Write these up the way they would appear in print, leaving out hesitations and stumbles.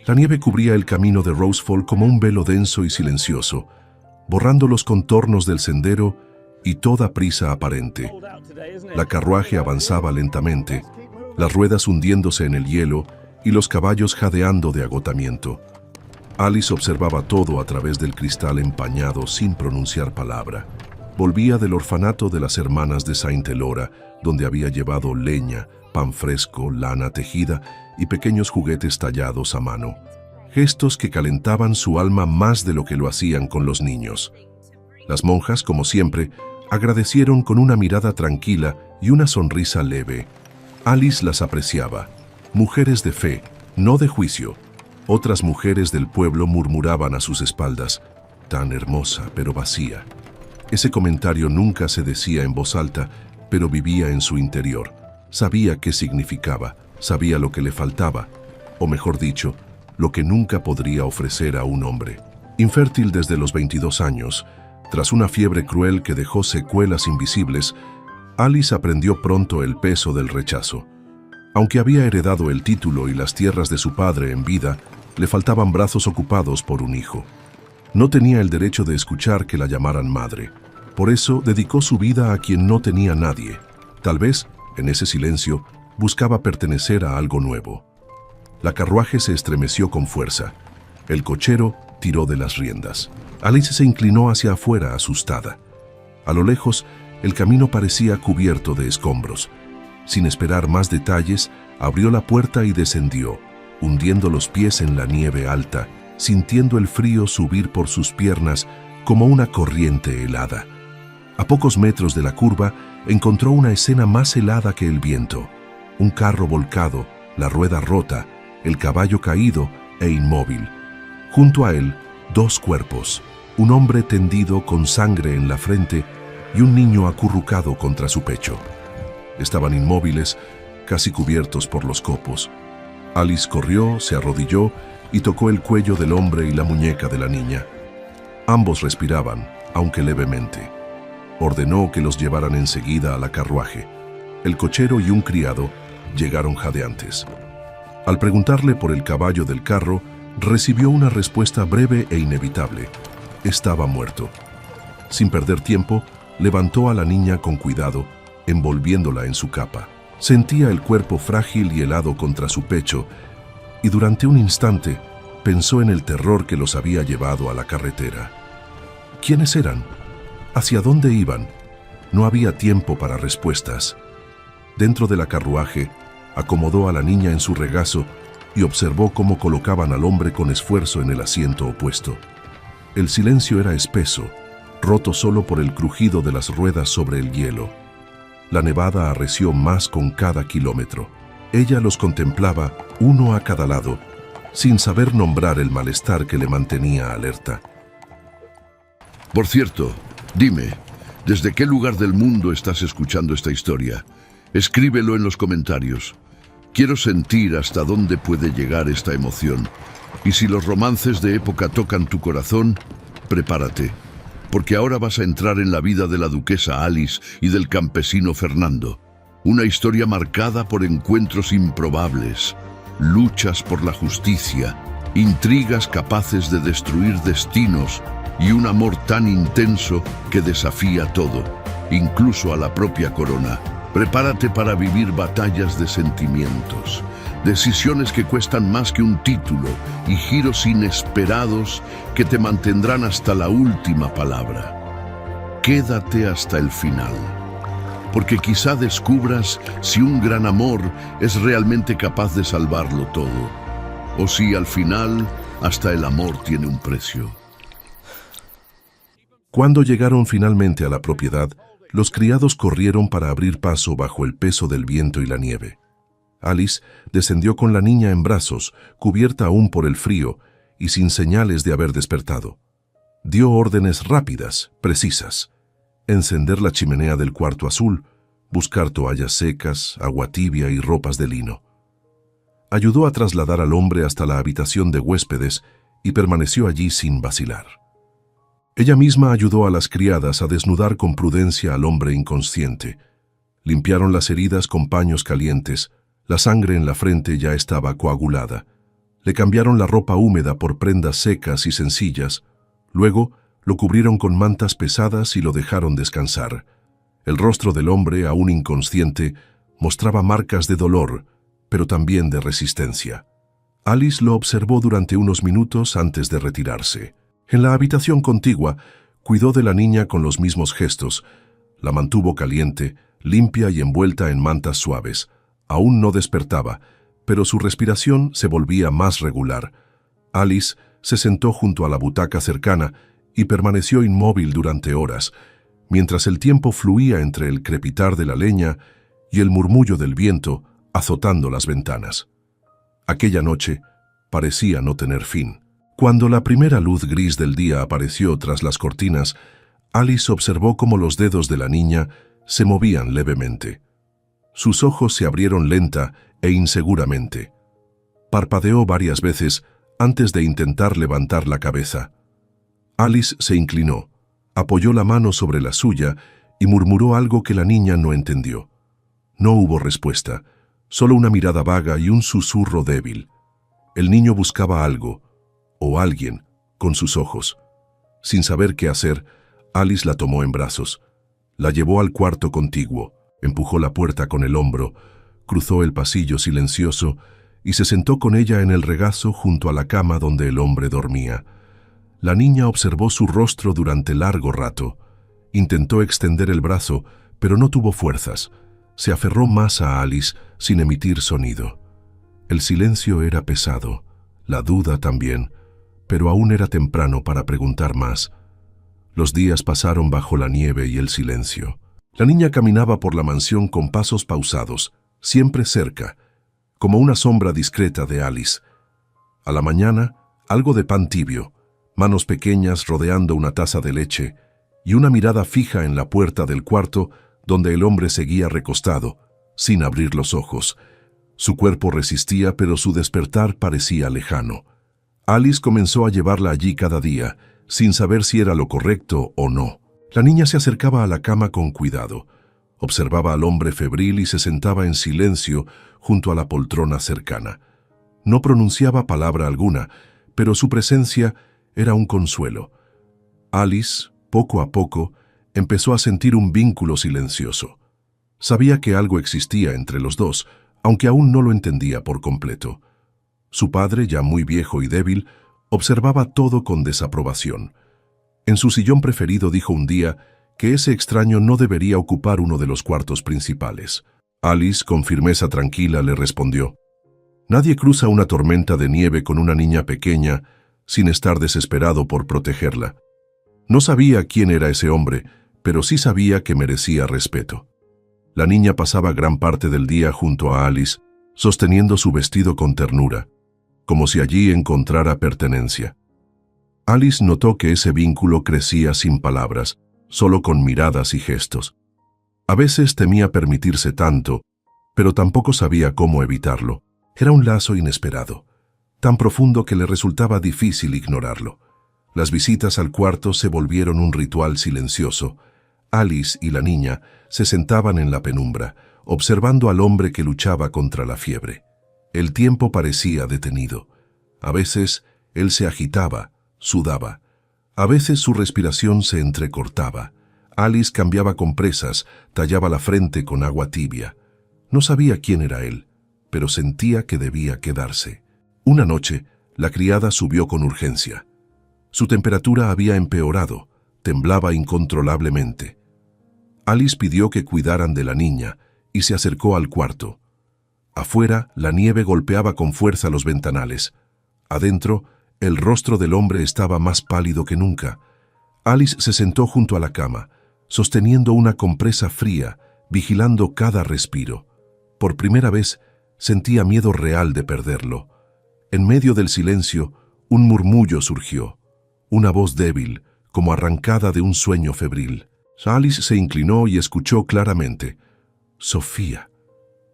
La nieve cubría el camino de Rosefall como un velo denso y silencioso, borrando los contornos del sendero y toda prisa aparente. La carruaje avanzaba lentamente, las ruedas hundiéndose en el hielo y los caballos jadeando de agotamiento. Alice observaba todo a través del cristal empañado sin pronunciar palabra. Volvía del orfanato de las hermanas de Saint Elora, donde había llevado leña, pan fresco, lana tejida y pequeños juguetes tallados a mano. Gestos que calentaban su alma más de lo que lo hacían con los niños. Las monjas, como siempre, agradecieron con una mirada tranquila y una sonrisa leve. Alice las apreciaba. Mujeres de fe, no de juicio. Otras mujeres del pueblo murmuraban a sus espaldas, tan hermosa pero vacía. Ese comentario nunca se decía en voz alta, pero vivía en su interior. Sabía qué significaba, sabía lo que le faltaba, o mejor dicho, lo que nunca podría ofrecer a un hombre. Infértil desde los 22 años, tras una fiebre cruel que dejó secuelas invisibles, Alice aprendió pronto el peso del rechazo. Aunque había heredado el título y las tierras de su padre en vida, le faltaban brazos ocupados por un hijo. No tenía el derecho de escuchar que la llamaran madre. Por eso dedicó su vida a quien no tenía nadie. Tal vez, en ese silencio, buscaba pertenecer a algo nuevo. La carruaje se estremeció con fuerza. El cochero tiró de las riendas. Alice se inclinó hacia afuera, asustada. A lo lejos, el camino parecía cubierto de escombros. Sin esperar más detalles, abrió la puerta y descendió, hundiendo los pies en la nieve alta, sintiendo el frío subir por sus piernas como una corriente helada. A pocos metros de la curva, encontró una escena más helada que el viento. Un carro volcado, la rueda rota, el caballo caído e inmóvil. Junto a él, dos cuerpos, un hombre tendido con sangre en la frente y un niño acurrucado contra su pecho. Estaban inmóviles, casi cubiertos por los copos. Alice corrió, se arrodilló y tocó el cuello del hombre y la muñeca de la niña. Ambos respiraban, aunque levemente. Ordenó que los llevaran enseguida a la carruaje. El cochero y un criado llegaron jadeantes. Al preguntarle por el caballo del carro, recibió una respuesta breve e inevitable. Estaba muerto. Sin perder tiempo, levantó a la niña con cuidado, envolviéndola en su capa. Sentía el cuerpo frágil y helado contra su pecho, y durante un instante pensó en el terror que los había llevado a la carretera. ¿Quiénes eran? ¿Hacia dónde iban? No había tiempo para respuestas. Dentro de la carruaje, acomodó a la niña en su regazo y observó cómo colocaban al hombre con esfuerzo en el asiento opuesto. El silencio era espeso, roto solo por el crujido de las ruedas sobre el hielo. La nevada arreció más con cada kilómetro. Ella los contemplaba, uno a cada lado, sin saber nombrar el malestar que le mantenía alerta. Por cierto, dime, ¿desde qué lugar del mundo estás escuchando esta historia? Escríbelo en los comentarios. Quiero sentir hasta dónde puede llegar esta emoción. Y si los romances de época tocan tu corazón, prepárate, porque ahora vas a entrar en la vida de la duquesa Alice y del campesino Fernando. Una historia marcada por encuentros improbables, luchas por la justicia, intrigas capaces de destruir destinos y un amor tan intenso que desafía todo, incluso a la propia corona. Prepárate para vivir batallas de sentimientos, decisiones que cuestan más que un título y giros inesperados que te mantendrán hasta la última palabra. Quédate hasta el final, porque quizá descubras si un gran amor es realmente capaz de salvarlo todo, o si al final hasta el amor tiene un precio. Cuando llegaron finalmente a la propiedad, los criados corrieron para abrir paso bajo el peso del viento y la nieve. Alice descendió con la niña en brazos, cubierta aún por el frío y sin señales de haber despertado. Dio órdenes rápidas, precisas. Encender la chimenea del cuarto azul, buscar toallas secas, agua tibia y ropas de lino. Ayudó a trasladar al hombre hasta la habitación de huéspedes y permaneció allí sin vacilar. Ella misma ayudó a las criadas a desnudar con prudencia al hombre inconsciente. Limpiaron las heridas con paños calientes, la sangre en la frente ya estaba coagulada. Le cambiaron la ropa húmeda por prendas secas y sencillas. Luego lo cubrieron con mantas pesadas y lo dejaron descansar. El rostro del hombre, aún inconsciente, mostraba marcas de dolor, pero también de resistencia. Alice lo observó durante unos minutos antes de retirarse. En la habitación contigua, cuidó de la niña con los mismos gestos. La mantuvo caliente, limpia y envuelta en mantas suaves. Aún no despertaba, pero su respiración se volvía más regular. Alice se sentó junto a la butaca cercana y permaneció inmóvil durante horas, mientras el tiempo fluía entre el crepitar de la leña y el murmullo del viento azotando las ventanas. Aquella noche parecía no tener fin. Cuando la primera luz gris del día apareció tras las cortinas, Alice observó cómo los dedos de la niña se movían levemente. Sus ojos se abrieron lenta e inseguramente. Parpadeó varias veces antes de intentar levantar la cabeza. Alice se inclinó, apoyó la mano sobre la suya y murmuró algo que la niña no entendió. No hubo respuesta, solo una mirada vaga y un susurro débil. El niño buscaba algo, o alguien, con sus ojos. Sin saber qué hacer, Alice la tomó en brazos. La llevó al cuarto contiguo, empujó la puerta con el hombro, cruzó el pasillo silencioso y se sentó con ella en el regazo junto a la cama donde el hombre dormía. La niña observó su rostro durante largo rato. Intentó extender el brazo, pero no tuvo fuerzas. Se aferró más a Alice sin emitir sonido. El silencio era pesado, la duda también, pero aún era temprano para preguntar más. Los días pasaron bajo la nieve y el silencio. La niña caminaba por la mansión con pasos pausados, siempre cerca, como una sombra discreta de Alice. A la mañana, algo de pan tibio, manos pequeñas rodeando una taza de leche y una mirada fija en la puerta del cuarto donde el hombre seguía recostado, sin abrir los ojos. Su cuerpo resistía, pero su despertar parecía lejano. Alice comenzó a llevarla allí cada día, sin saber si era lo correcto o no. La niña se acercaba a la cama con cuidado, observaba al hombre febril y se sentaba en silencio junto a la poltrona cercana. No pronunciaba palabra alguna, pero su presencia era un consuelo. Alice, poco a poco, empezó a sentir un vínculo silencioso. Sabía que algo existía entre los dos, aunque aún no lo entendía por completo. Su padre, ya muy viejo y débil, observaba todo con desaprobación. En su sillón preferido dijo un día que ese extraño no debería ocupar uno de los cuartos principales. Alice, con firmeza tranquila, le respondió: «Nadie cruza una tormenta de nieve con una niña pequeña sin estar desesperado por protegerla». No sabía quién era ese hombre, pero sí sabía que merecía respeto. La niña pasaba gran parte del día junto a Alice, sosteniendo su vestido con ternura, como si allí encontrara pertenencia. Alice notó que ese vínculo crecía sin palabras, solo con miradas y gestos. A veces temía permitirse tanto, pero tampoco sabía cómo evitarlo. Era un lazo inesperado, tan profundo que le resultaba difícil ignorarlo. Las visitas al cuarto se volvieron un ritual silencioso. Alice y la niña se sentaban en la penumbra, observando al hombre que luchaba contra la fiebre. El tiempo parecía detenido. A veces él se agitaba, sudaba. A veces su respiración se entrecortaba. Alice cambiaba compresas, tallaba la frente con agua tibia. No sabía quién era él, pero sentía que debía quedarse. Una noche, la criada subió con urgencia. Su temperatura había empeorado, temblaba incontrolablemente. Alice pidió que cuidaran de la niña y se acercó al cuarto. Afuera, la nieve golpeaba con fuerza los ventanales. Adentro, el rostro del hombre estaba más pálido que nunca. Alice se sentó junto a la cama, sosteniendo una compresa fría, vigilando cada respiro. Por primera vez, sentía miedo real de perderlo. En medio del silencio, un murmullo surgió. Una voz débil, como arrancada de un sueño febril. Alice se inclinó y escuchó claramente. Sofía.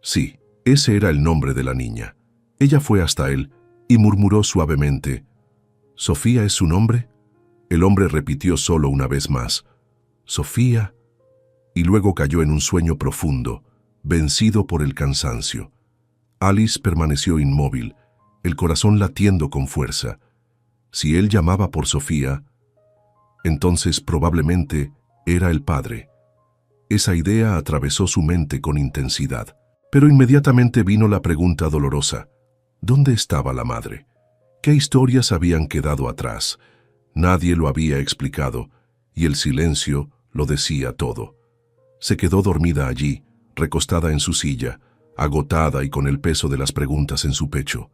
Sí, ese era el nombre de la niña. Ella fue hasta él y murmuró suavemente: ¿Sofía es su nombre? El hombre repitió solo una vez más: Sofía. Y luego cayó en un sueño profundo, vencido por el cansancio. Alice permaneció inmóvil, el corazón latiendo con fuerza. Si él llamaba por Sofía, entonces probablemente era el padre. Esa idea atravesó su mente con intensidad. Pero inmediatamente vino la pregunta dolorosa. ¿Dónde estaba la madre? ¿Qué historias habían quedado atrás? Nadie lo había explicado, y el silencio lo decía todo. Se quedó dormida allí, recostada en su silla, agotada y con el peso de las preguntas en su pecho.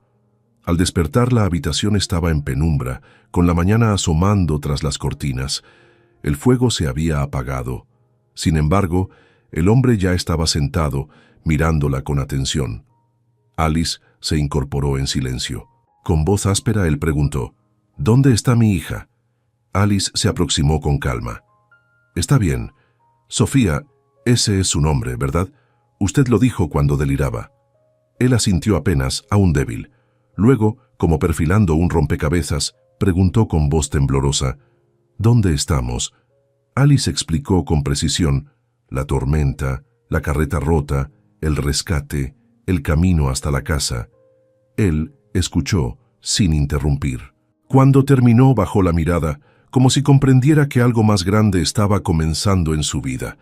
Al despertar, la habitación estaba en penumbra, con la mañana asomando tras las cortinas. El fuego se había apagado. Sin embargo, el hombre ya estaba sentado, mirándola con atención. Alice se incorporó en silencio. Con voz áspera él preguntó, «¿Dónde está mi hija?» Alice se aproximó con calma. «Está bien. Sofía, ese es su nombre, ¿verdad? Usted lo dijo cuando deliraba». Él asintió apenas, aún débil. Luego, como perfilando un rompecabezas, preguntó con voz temblorosa, «¿Dónde estamos?» Alice explicó con precisión la tormenta, la carreta rota, el rescate, el camino hasta la casa. Él escuchó sin interrumpir. Cuando terminó, bajó la mirada, como si comprendiera que algo más grande estaba comenzando en su vida.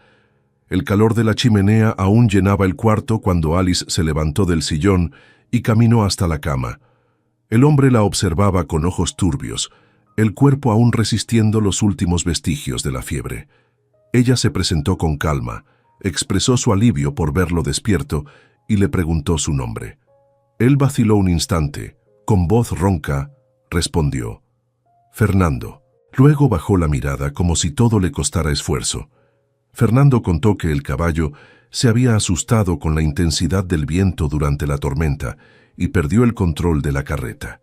El calor de la chimenea aún llenaba el cuarto cuando Alice se levantó del sillón y caminó hasta la cama. El hombre la observaba con ojos turbios, el cuerpo aún resistiendo los últimos vestigios de la fiebre. Ella se presentó con calma, expresó su alivio por verlo despierto y le preguntó su nombre. Él vaciló un instante, con voz ronca, respondió, «Fernando». Luego bajó la mirada como si todo le costara esfuerzo. Fernando contó que el caballo se había asustado con la intensidad del viento durante la tormenta y perdió el control de la carreta.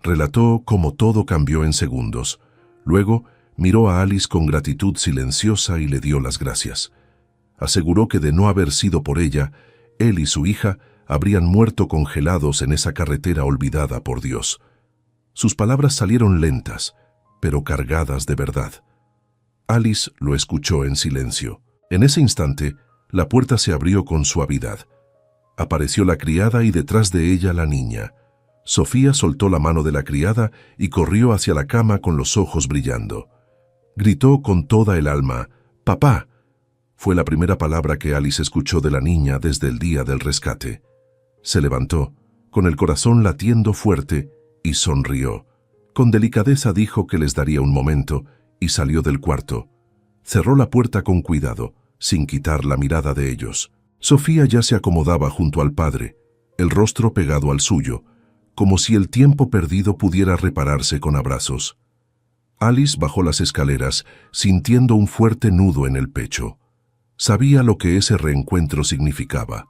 Relató cómo todo cambió en segundos. Luego miró a Alice con gratitud silenciosa y le dio las gracias. Aseguró que de no haber sido por ella, él y su hija habrían muerto congelados en esa carretera olvidada por Dios. Sus palabras salieron lentas, pero cargadas de verdad. Alice lo escuchó en silencio. En ese instante, la puerta se abrió con suavidad. Apareció la criada y detrás de ella la niña. Sofía soltó la mano de la criada y corrió hacia la cama con los ojos brillando. Gritó con toda el alma, «¡Papá!». Fue la primera palabra que Alice escuchó de la niña desde el día del rescate. Se levantó, con el corazón latiendo fuerte, y sonrió. Con delicadeza dijo que les daría un momento y salió del cuarto. Cerró la puerta con cuidado, sin quitar la mirada de ellos. Sofía ya se acomodaba junto al padre, el rostro pegado al suyo, como si el tiempo perdido pudiera repararse con abrazos. Alice bajó las escaleras, sintiendo un fuerte nudo en el pecho. Sabía lo que ese reencuentro significaba.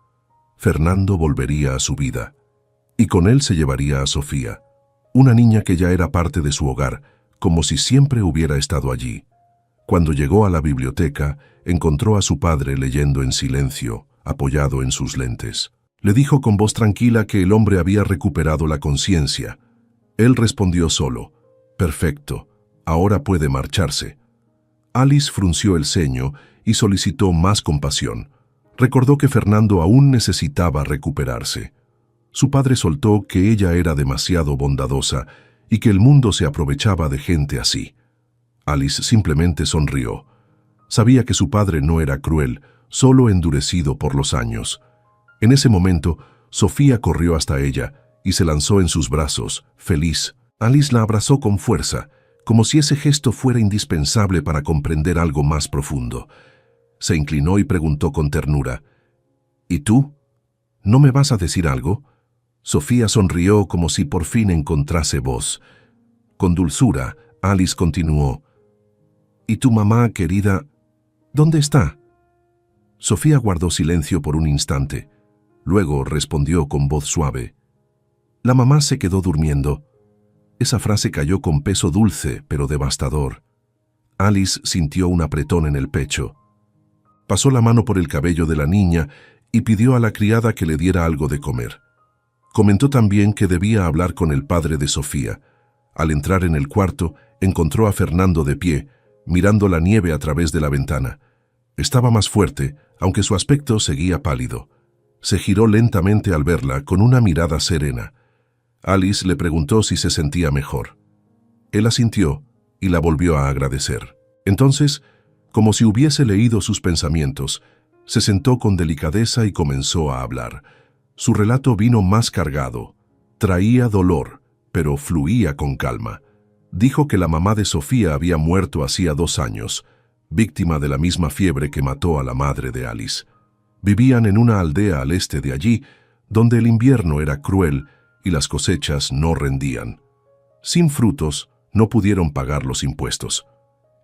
Fernando volvería a su vida, y con él se llevaría a Sofía, una niña que ya era parte de su hogar, como si siempre hubiera estado allí. Cuando llegó a la biblioteca, encontró a su padre leyendo en silencio, apoyado en sus lentes. Le dijo con voz tranquila que el hombre había recuperado la conciencia. Él respondió solo, «Perfecto, ahora puede marcharse». Alice frunció el ceño y solicitó más compasión. Recordó que Fernando aún necesitaba recuperarse. Su padre soltó que ella era demasiado bondadosa y que el mundo se aprovechaba de gente así. Alice simplemente sonrió. Sabía que su padre no era cruel, solo endurecido por los años. En ese momento, Sofía corrió hasta ella y se lanzó en sus brazos, feliz. Alice la abrazó con fuerza, como si ese gesto fuera indispensable para comprender algo más profundo. Se inclinó y preguntó con ternura, «¿Y tú? ¿No me vas a decir algo?». Sofía sonrió como si por fin encontrase voz. Con dulzura, Alice continuó, «¿Y tu mamá, querida, dónde está?». Sofía guardó silencio por un instante. Luego respondió con voz suave, «La mamá se quedó durmiendo». Esa frase cayó con peso dulce, pero devastador. Alice sintió un apretón en el pecho. Pasó la mano por el cabello de la niña y pidió a la criada que le diera algo de comer. Comentó también que debía hablar con el padre de Sofía. Al entrar en el cuarto, encontró a Fernando de pie, mirando la nieve a través de la ventana. Estaba más fuerte, aunque su aspecto seguía pálido. Se giró lentamente al verla con una mirada serena. Alice le preguntó si se sentía mejor. Él asintió y la volvió a agradecer. Entonces, como si hubiese leído sus pensamientos, se sentó con delicadeza y comenzó a hablar. Su relato vino más cargado. Traía dolor, pero fluía con calma. Dijo que la mamá de Sofía había muerto hacía 2 años, víctima de la misma fiebre que mató a la madre de Alice. Vivían en una aldea al este de allí, donde el invierno era cruel y las cosechas no rendían. Sin frutos, no pudieron pagar los impuestos.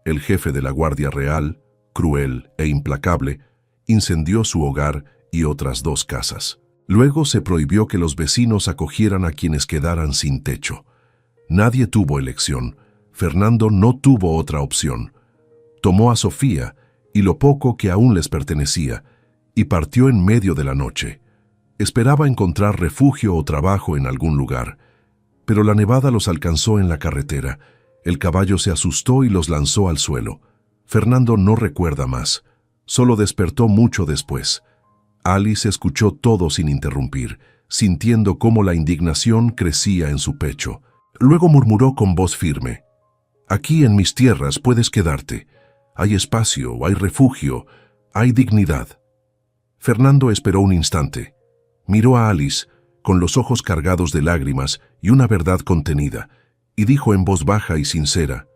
El jefe de la Guardia Real, cruel e implacable, incendió su hogar y otras 2 casas. Luego se prohibió que los vecinos acogieran a quienes quedaran sin techo. Nadie tuvo elección. Fernando no tuvo otra opción. Tomó a Sofía y lo poco que aún les pertenecía y partió en medio de la noche. Esperaba encontrar refugio o trabajo en algún lugar, pero la nevada los alcanzó en la carretera. El caballo se asustó y los lanzó al suelo. Fernando no recuerda más. Solo despertó mucho después. Alice escuchó todo sin interrumpir, sintiendo cómo la indignación crecía en su pecho. Luego murmuró con voz firme: «Aquí en mis tierras puedes quedarte. Hay espacio, hay refugio, hay dignidad». Fernando esperó un instante. Miró a Alice, con los ojos cargados de lágrimas y una verdad contenida, y dijo en voz baja y sincera: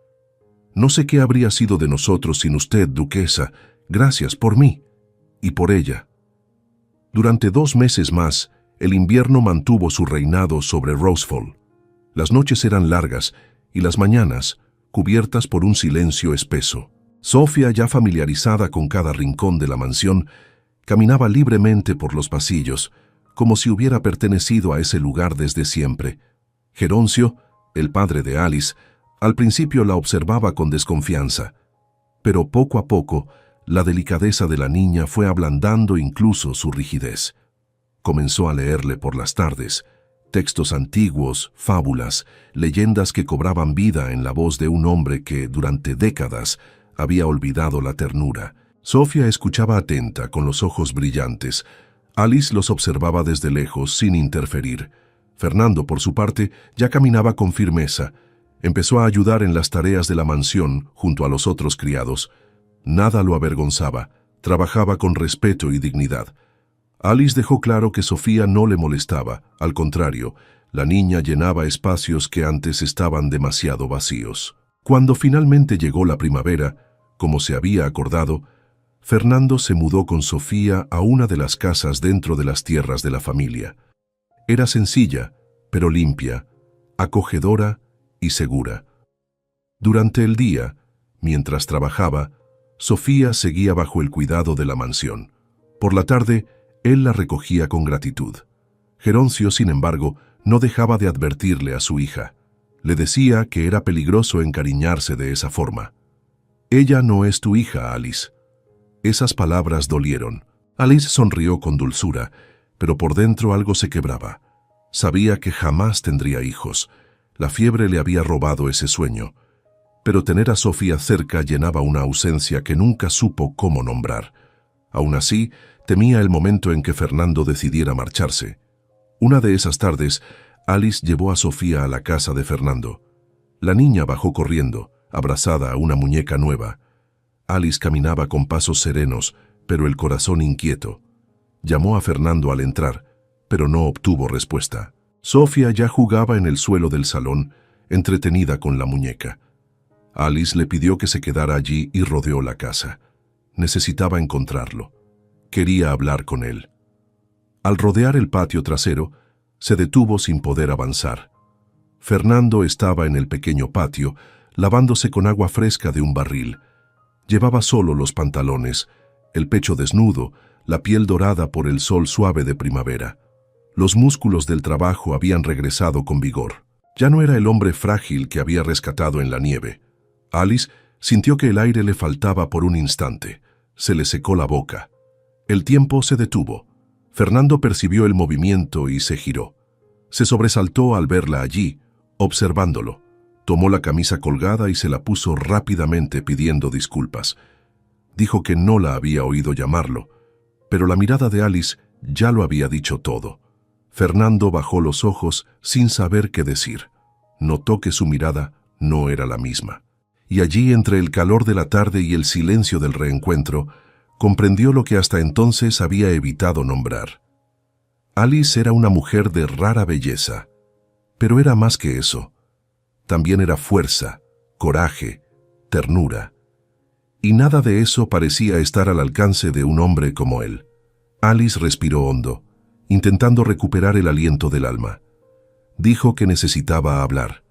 «No sé qué habría sido de nosotros sin usted, duquesa. Gracias por mí y por ella». Durante 2 meses más, el invierno mantuvo su reinado sobre Rosefall. Las noches eran largas y las mañanas cubiertas por un silencio espeso. Sofía, ya familiarizada con cada rincón de la mansión, caminaba libremente por los pasillos, como si hubiera pertenecido a ese lugar desde siempre. Geroncio, el padre de Alice, al principio la observaba con desconfianza, pero poco a poco la delicadeza de la niña fue ablandando incluso su rigidez. Comenzó a leerle por las tardes textos antiguos, fábulas, leyendas que cobraban vida en la voz de un hombre que, durante décadas, había olvidado la ternura. Sofía escuchaba atenta, con los ojos brillantes. Alice los observaba desde lejos, sin interferir. Fernando, por su parte, ya caminaba con firmeza. Empezó a ayudar en las tareas de la mansión, junto a los otros criados. Nada lo avergonzaba. Trabajaba con respeto y dignidad. Alice dejó claro que Sofía no le molestaba. Al contrario, la niña llenaba espacios que antes estaban demasiado vacíos. Cuando finalmente llegó la primavera, como se había acordado, Fernando se mudó con Sofía a una de las casas dentro de las tierras de la familia. Era sencilla, pero limpia, acogedora y segura. Durante el día, mientras trabajaba, Sofía seguía bajo el cuidado de la mansión. Por la tarde, él la recogía con gratitud. Geroncio, sin embargo, no dejaba de advertirle a su hija. Le decía que era peligroso encariñarse de esa forma. «Ella no es tu hija, Alice». Esas palabras dolieron. Alice sonrió con dulzura, pero por dentro algo se quebraba. Sabía que jamás tendría hijos. La fiebre le había robado ese sueño. Pero tener a Sofía cerca llenaba una ausencia que nunca supo cómo nombrar. Aún así, temía el momento en que Fernando decidiera marcharse. Una de esas tardes, Alice llevó a Sofía a la casa de Fernando. La niña bajó corriendo, abrazada a una muñeca nueva. Alice caminaba con pasos serenos, pero el corazón inquieto. Llamó a Fernando al entrar, pero no obtuvo respuesta. Sofía ya jugaba en el suelo del salón, entretenida con la muñeca. Alice le pidió que se quedara allí y rodeó la casa. Necesitaba encontrarlo. Quería hablar con él. Al rodear el patio trasero, se detuvo sin poder avanzar. Fernando estaba en el pequeño patio, lavándose con agua fresca de un barril. Llevaba solo los pantalones, el pecho desnudo, la piel dorada por el sol suave de primavera. Los músculos del trabajo habían regresado con vigor. Ya no era el hombre frágil que había rescatado en la nieve. Alice sintió que el aire le faltaba por un instante. Se le secó la boca. El tiempo se detuvo. Fernando percibió el movimiento y se giró. Se sobresaltó al verla allí, observándolo. Tomó la camisa colgada y se la puso rápidamente pidiendo disculpas. Dijo que no la había oído llamarlo, pero la mirada de Alice ya lo había dicho todo. Fernando bajó los ojos sin saber qué decir. Notó que su mirada no era la misma. Y allí, entre el calor de la tarde y el silencio del reencuentro, comprendió lo que hasta entonces había evitado nombrar. Alice era una mujer de rara belleza, pero era más que eso. También era fuerza, coraje, ternura. Y nada de eso parecía estar al alcance de un hombre como él. Alice respiró hondo, intentando recuperar el aliento del alma. Dijo que necesitaba hablar.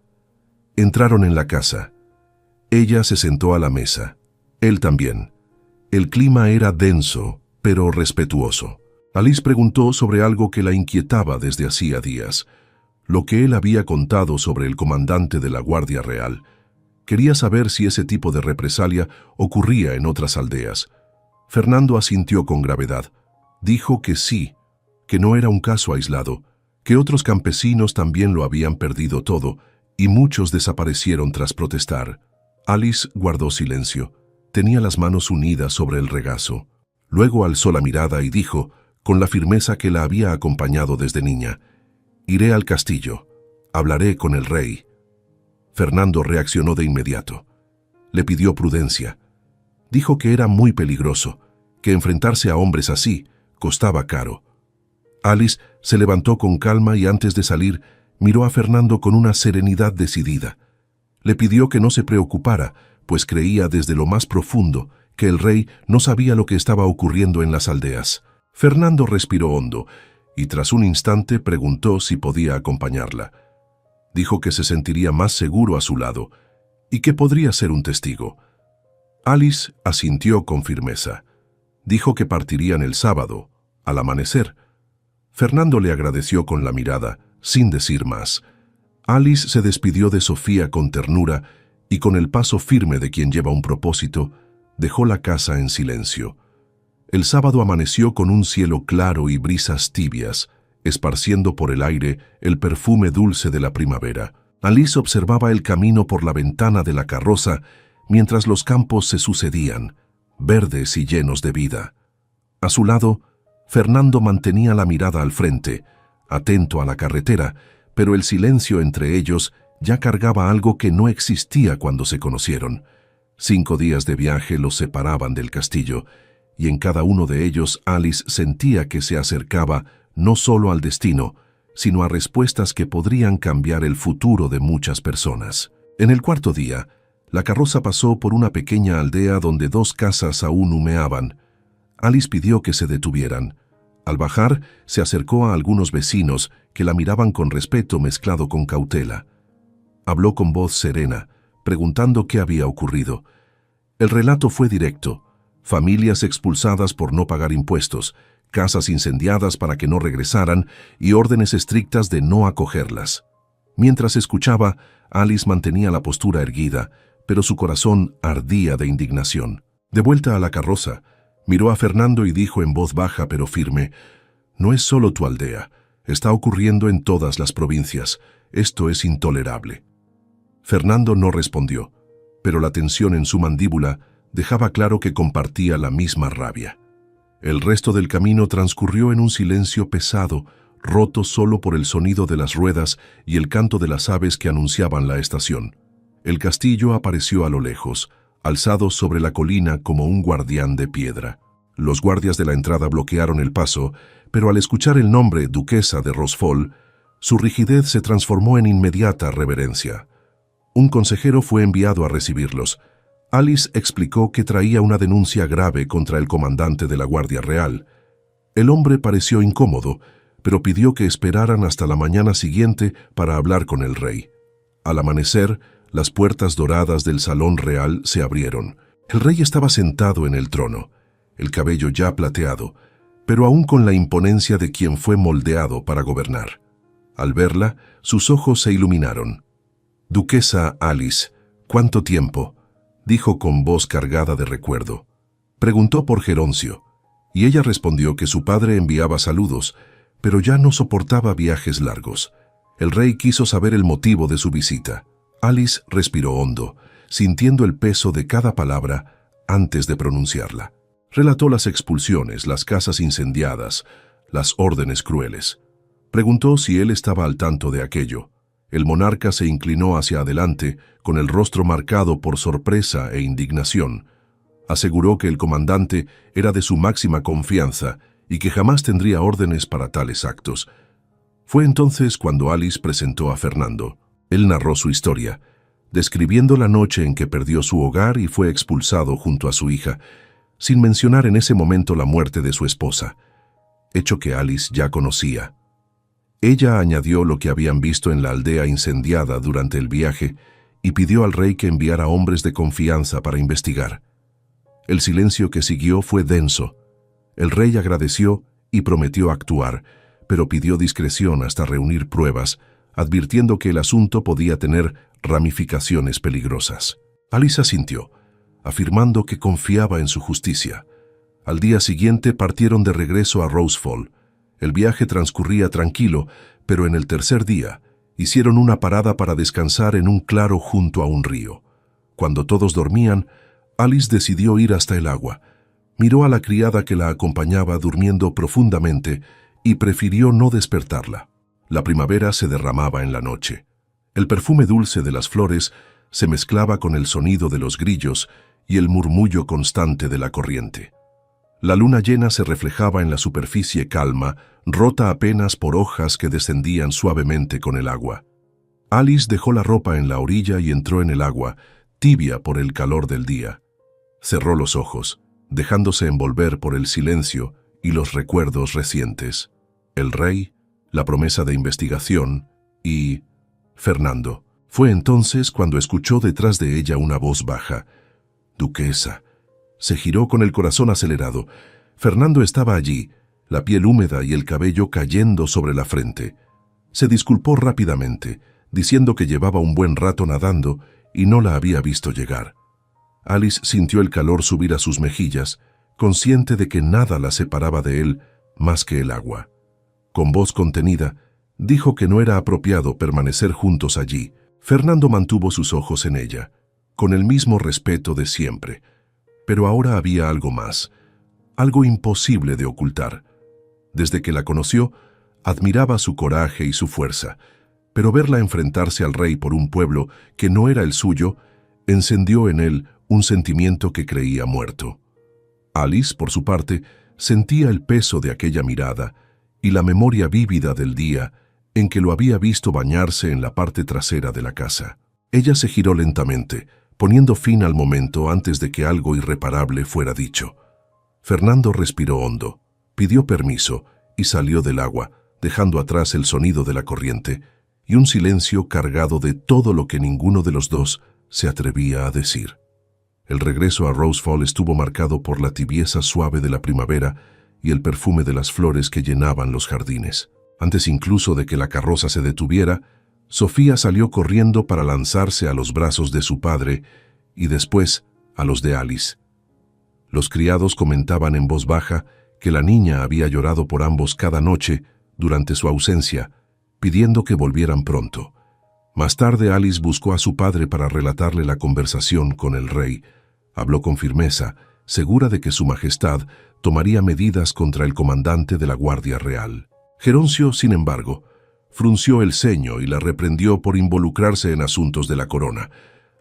Entraron en la casa. Ella se sentó a la mesa. Él también. El clima era denso, pero respetuoso. Alice preguntó sobre algo que la inquietaba desde hacía días, lo que él había contado sobre el comandante de la Guardia Real. Quería saber si ese tipo de represalia ocurría en otras aldeas. Fernando asintió con gravedad. Dijo que sí, que no era un caso aislado, que otros campesinos también lo habían perdido todo y muchos desaparecieron tras protestar. Alice guardó silencio. Tenía las manos unidas sobre el regazo. Luego alzó la mirada y dijo, con la firmeza que la había acompañado desde niña: «Iré al castillo. Hablaré con el rey». Fernando reaccionó de inmediato. Le pidió prudencia. Dijo que era muy peligroso, que enfrentarse a hombres así costaba caro. Alice se levantó con calma y antes de salir miró a Fernando con una serenidad decidida. Le pidió que no se preocupara, pues creía desde lo más profundo que el rey no sabía lo que estaba ocurriendo en las aldeas. Fernando respiró hondo y tras un instante preguntó si podía acompañarla. Dijo que se sentiría más seguro a su lado y que podría ser un testigo. Alice asintió con firmeza. Dijo que partirían el sábado, al amanecer. Fernando le agradeció con la mirada, sin decir más. Alice se despidió de Sofía con ternura y con el paso firme de quien lleva un propósito, dejó la casa en silencio. El sábado amaneció con un cielo claro y brisas tibias, esparciendo por el aire el perfume dulce de la primavera. Alice observaba el camino por la ventana de la carroza mientras los campos se sucedían, verdes y llenos de vida. A su lado, Fernando mantenía la mirada al frente, atento a la carretera, pero el silencio entre ellos ya cargaba algo que no existía cuando se conocieron. 5 días de viaje los separaban del castillo, y en cada uno de ellos Alice sentía que se acercaba no solo al destino, sino a respuestas que podrían cambiar el futuro de muchas personas. En el 4.º día, la carroza pasó por una pequeña aldea donde 2 casas aún humeaban. Alice pidió que se detuvieran. Al bajar, se acercó a algunos vecinos que la miraban con respeto mezclado con cautela. Habló con voz serena, preguntando qué había ocurrido. El relato fue directo: familias expulsadas por no pagar impuestos, casas incendiadas para que no regresaran y órdenes estrictas de no acogerlas. Mientras escuchaba, Alice mantenía la postura erguida, pero su corazón ardía de indignación. De vuelta a la carroza, miró a Fernando y dijo en voz baja pero firme: «No es solo tu aldea, está ocurriendo en todas las provincias. Esto es intolerable». Fernando no respondió, pero la tensión en su mandíbula dejaba claro que compartía la misma rabia. El resto del camino transcurrió en un silencio pesado, roto solo por el sonido de las ruedas y el canto de las aves que anunciaban la estación. El castillo apareció a lo lejos, alzado sobre la colina como un guardián de piedra. Los guardias de la entrada bloquearon el paso, pero al escuchar el nombre Duquesa de Rosfol, su rigidez se transformó en inmediata reverencia. Un consejero fue enviado a recibirlos. Alice explicó que traía una denuncia grave contra el comandante de la Guardia Real. El hombre pareció incómodo, pero pidió que esperaran hasta la mañana siguiente para hablar con el rey. Al amanecer, las puertas doradas del salón real se abrieron. El rey estaba sentado en el trono, el cabello ya plateado, pero aún con la imponencia de quien fue moldeado para gobernar. Al verla, sus ojos se iluminaron. «Duquesa Alice, ¿cuánto tiempo?», dijo con voz cargada de recuerdo. Preguntó por Geroncio, y ella respondió que su padre enviaba saludos, pero ya no soportaba viajes largos. El rey quiso saber el motivo de su visita. Alice respiró hondo, sintiendo el peso de cada palabra antes de pronunciarla. Relató las expulsiones, las casas incendiadas, las órdenes crueles. Preguntó si él estaba al tanto de aquello. El monarca se inclinó hacia adelante, con el rostro marcado por sorpresa e indignación. Aseguró que el comandante era de su máxima confianza y que jamás tendría órdenes para tales actos. Fue entonces cuando Alice presentó a Fernando. Él narró su historia, describiendo la noche en que perdió su hogar y fue expulsado junto a su hija, sin mencionar en ese momento la muerte de su esposa, hecho que Alice ya conocía. Ella añadió lo que habían visto en la aldea incendiada durante el viaje y pidió al rey que enviara hombres de confianza para investigar. El silencio que siguió fue denso. El rey agradeció y prometió actuar, pero pidió discreción hasta reunir pruebas, advirtiendo que el asunto podía tener ramificaciones peligrosas. Alice asintió, afirmando que confiaba en su justicia. Al día siguiente partieron de regreso a Rosefall. El viaje transcurría tranquilo, pero en el tercer día hicieron una parada para descansar en un claro junto a un río. Cuando todos dormían, Alice decidió ir hasta el agua. Miró a la criada que la acompañaba durmiendo profundamente y prefirió no despertarla. La primavera se derramaba en la noche. El perfume dulce de las flores se mezclaba con el sonido de los grillos y el murmullo constante de la corriente. La luna llena se reflejaba en la superficie calma, rota apenas por hojas que descendían suavemente con el agua. Alice dejó la ropa en la orilla y entró en el agua, tibia por el calor del día. Cerró los ojos, dejándose envolver por el silencio y los recuerdos recientes. El rey, la promesa de investigación y Fernando. Fue entonces cuando escuchó detrás de ella una voz baja. «Duquesa». Se giró con el corazón acelerado. Fernando estaba allí, la piel húmeda y el cabello cayendo sobre la frente. Se disculpó rápidamente, diciendo que llevaba un buen rato nadando y no la había visto llegar. Alice sintió el calor subir a sus mejillas, consciente de que nada la separaba de él más que el agua. Con voz contenida, dijo que no era apropiado permanecer juntos allí. Fernando mantuvo sus ojos en ella, con el mismo respeto de siempre. Pero ahora había algo más, algo imposible de ocultar. Desde que la conoció, admiraba su coraje y su fuerza, pero verla enfrentarse al rey por un pueblo que no era el suyo, encendió en él un sentimiento que creía muerto. Alice, por su parte, sentía el peso de aquella mirada y la memoria vívida del día en que lo había visto bañarse en la parte trasera de la casa. Ella se giró lentamente, poniendo fin al momento antes de que algo irreparable fuera dicho. Fernando respiró hondo, pidió permiso y salió del agua, dejando atrás el sonido de la corriente y un silencio cargado de todo lo que ninguno de los dos se atrevía a decir. El regreso a Rosefall estuvo marcado por la tibieza suave de la primavera y el perfume de las flores que llenaban los jardines. Antes incluso de que la carroza se detuviera, Sofía salió corriendo para lanzarse a los brazos de su padre y después a los de Alice. Los criados comentaban en voz baja que la niña había llorado por ambos cada noche durante su ausencia, pidiendo que volvieran pronto. Más tarde Alice buscó a su padre para relatarle la conversación con el rey. Habló con firmeza, segura de que su majestad tomaría medidas contra el comandante de la Guardia Real. Geroncio, sin embargo, frunció el ceño y la reprendió por involucrarse en asuntos de la corona,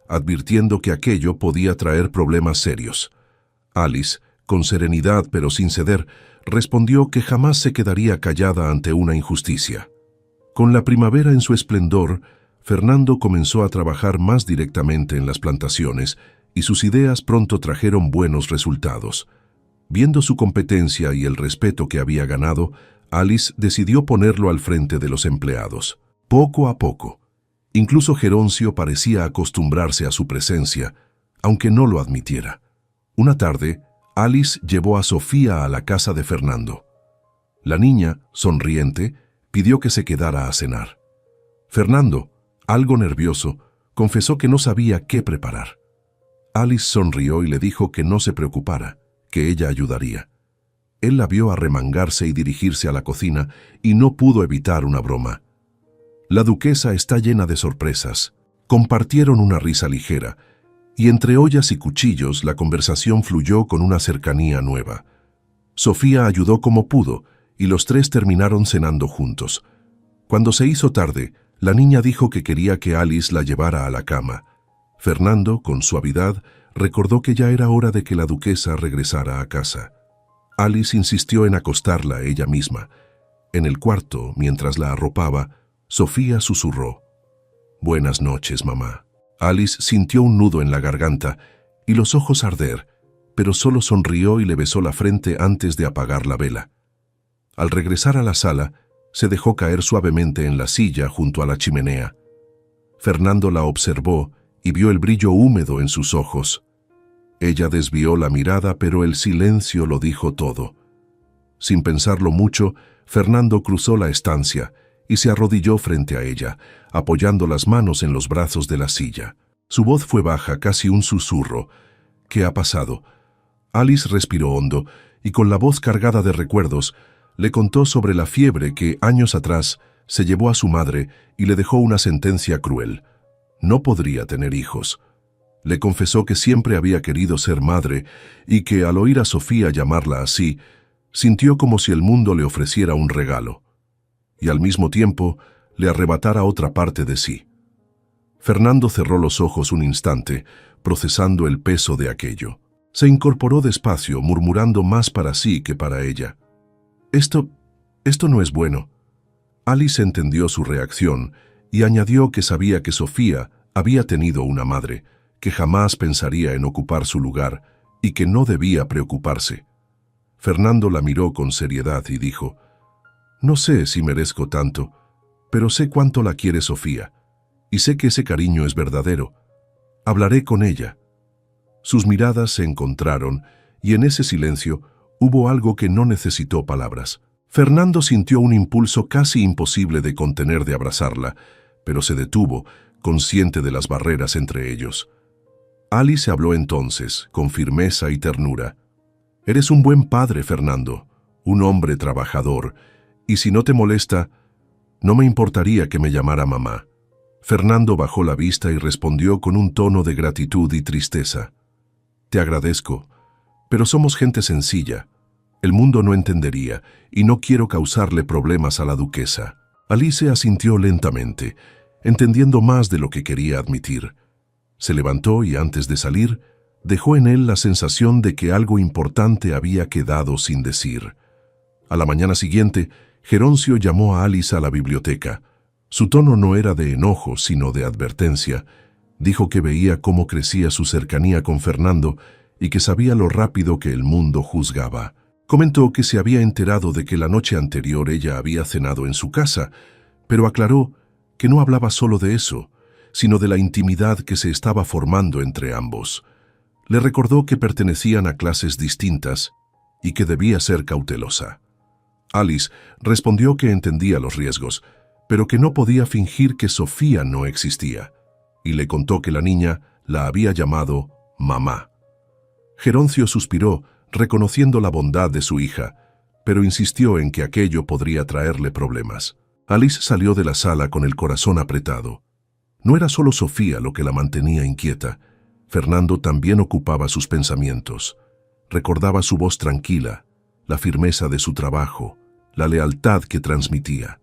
advirtiendo que aquello podía traer problemas serios. Alice, con serenidad pero sin ceder, respondió que jamás se quedaría callada ante una injusticia. Con la primavera en su esplendor, Fernando comenzó a trabajar más directamente en las plantaciones y sus ideas pronto trajeron buenos resultados. Viendo su competencia y el respeto que había ganado, Alice decidió ponerlo al frente de los empleados. Poco a poco, incluso Geroncio parecía acostumbrarse a su presencia, aunque no lo admitiera. Una tarde, Alice llevó a Sofía a la casa de Fernando. La niña, sonriente, pidió que se quedara a cenar. Fernando, algo nervioso, confesó que no sabía qué preparar. Alice sonrió y le dijo que no se preocupara, que ella ayudaría. Él la vio arremangarse y dirigirse a la cocina y no pudo evitar una broma. La duquesa está llena de sorpresas. Compartieron una risa ligera, y entre ollas y cuchillos la conversación fluyó con una cercanía nueva. Sofía ayudó como pudo, y los tres terminaron cenando juntos. Cuando se hizo tarde, la niña dijo que quería que Alice la llevara a la cama. Fernando, con suavidad, recordó que ya era hora de que la duquesa regresara a casa. Alice insistió en acostarla ella misma. En el cuarto, mientras la arropaba, Sofía susurró: «Buenas noches, mamá». Alice sintió un nudo en la garganta y los ojos arder, pero solo sonrió y le besó la frente antes de apagar la vela. Al regresar a la sala, se dejó caer suavemente en la silla junto a la chimenea. Fernando la observó y vio el brillo húmedo en sus ojos. Ella desvió la mirada, pero el silencio lo dijo todo. Sin pensarlo mucho, Fernando cruzó la estancia y se arrodilló frente a ella, apoyando las manos en los brazos de la silla. Su voz fue baja, casi un susurro. «¿Qué ha pasado?». Alice respiró hondo y, con la voz cargada de recuerdos, le contó sobre la fiebre que, años atrás, se llevó a su madre y le dejó una sentencia cruel. No podría tener hijos. Le confesó que siempre había querido ser madre y que, al oír a Sofía llamarla así, sintió como si el mundo le ofreciera un regalo y al mismo tiempo le arrebatara otra parte de sí. Fernando cerró los ojos un instante, procesando el peso de aquello. Se incorporó despacio, murmurando más para sí que para ella. Esto no es bueno». Alice entendió su reacción y añadió que sabía que Sofía había tenido una madre, que jamás pensaría en ocupar su lugar y que no debía preocuparse. Fernando la miró con seriedad y dijo: «No sé si merezco tanto, pero sé cuánto la quiere Sofía, y sé que ese cariño es verdadero. Hablaré con ella». Sus miradas se encontraron, y en ese silencio hubo algo que no necesitó palabras. Fernando sintió un impulso casi imposible de contener de abrazarla, pero se detuvo, consciente de las barreras entre ellos. Alice habló entonces, con firmeza y ternura: «Eres un buen padre, Fernando, un hombre trabajador, y si no te molesta, no me importaría que me llamara mamá». Fernando bajó la vista y respondió con un tono de gratitud y tristeza: «Te agradezco, pero somos gente sencilla. El mundo no entendería, y no quiero causarle problemas a la duquesa». Alice asintió lentamente, entendiendo más de lo que quería admitir. Se levantó y, antes de salir, dejó en él la sensación de que algo importante había quedado sin decir. A la mañana siguiente, Geroncio llamó a Alice a la biblioteca. Su tono no era de enojo, sino de advertencia. Dijo que veía cómo crecía su cercanía con Fernando y que sabía lo rápido que el mundo juzgaba. Comentó que se había enterado de que la noche anterior ella había cenado en su casa, pero aclaró que no hablaba solo de eso, sino de la intimidad que se estaba formando entre ambos. Le recordó que pertenecían a clases distintas y que debía ser cautelosa. Alice respondió que entendía los riesgos, pero que no podía fingir que Sofía no existía, y le contó que la niña la había llamado mamá. Geroncio suspiró, reconociendo la bondad de su hija, pero insistió en que aquello podría traerle problemas. Alice salió de la sala con el corazón apretado. No era solo Sofía lo que la mantenía inquieta. Fernando también ocupaba sus pensamientos. Recordaba su voz tranquila, la firmeza de su trabajo, la lealtad que transmitía.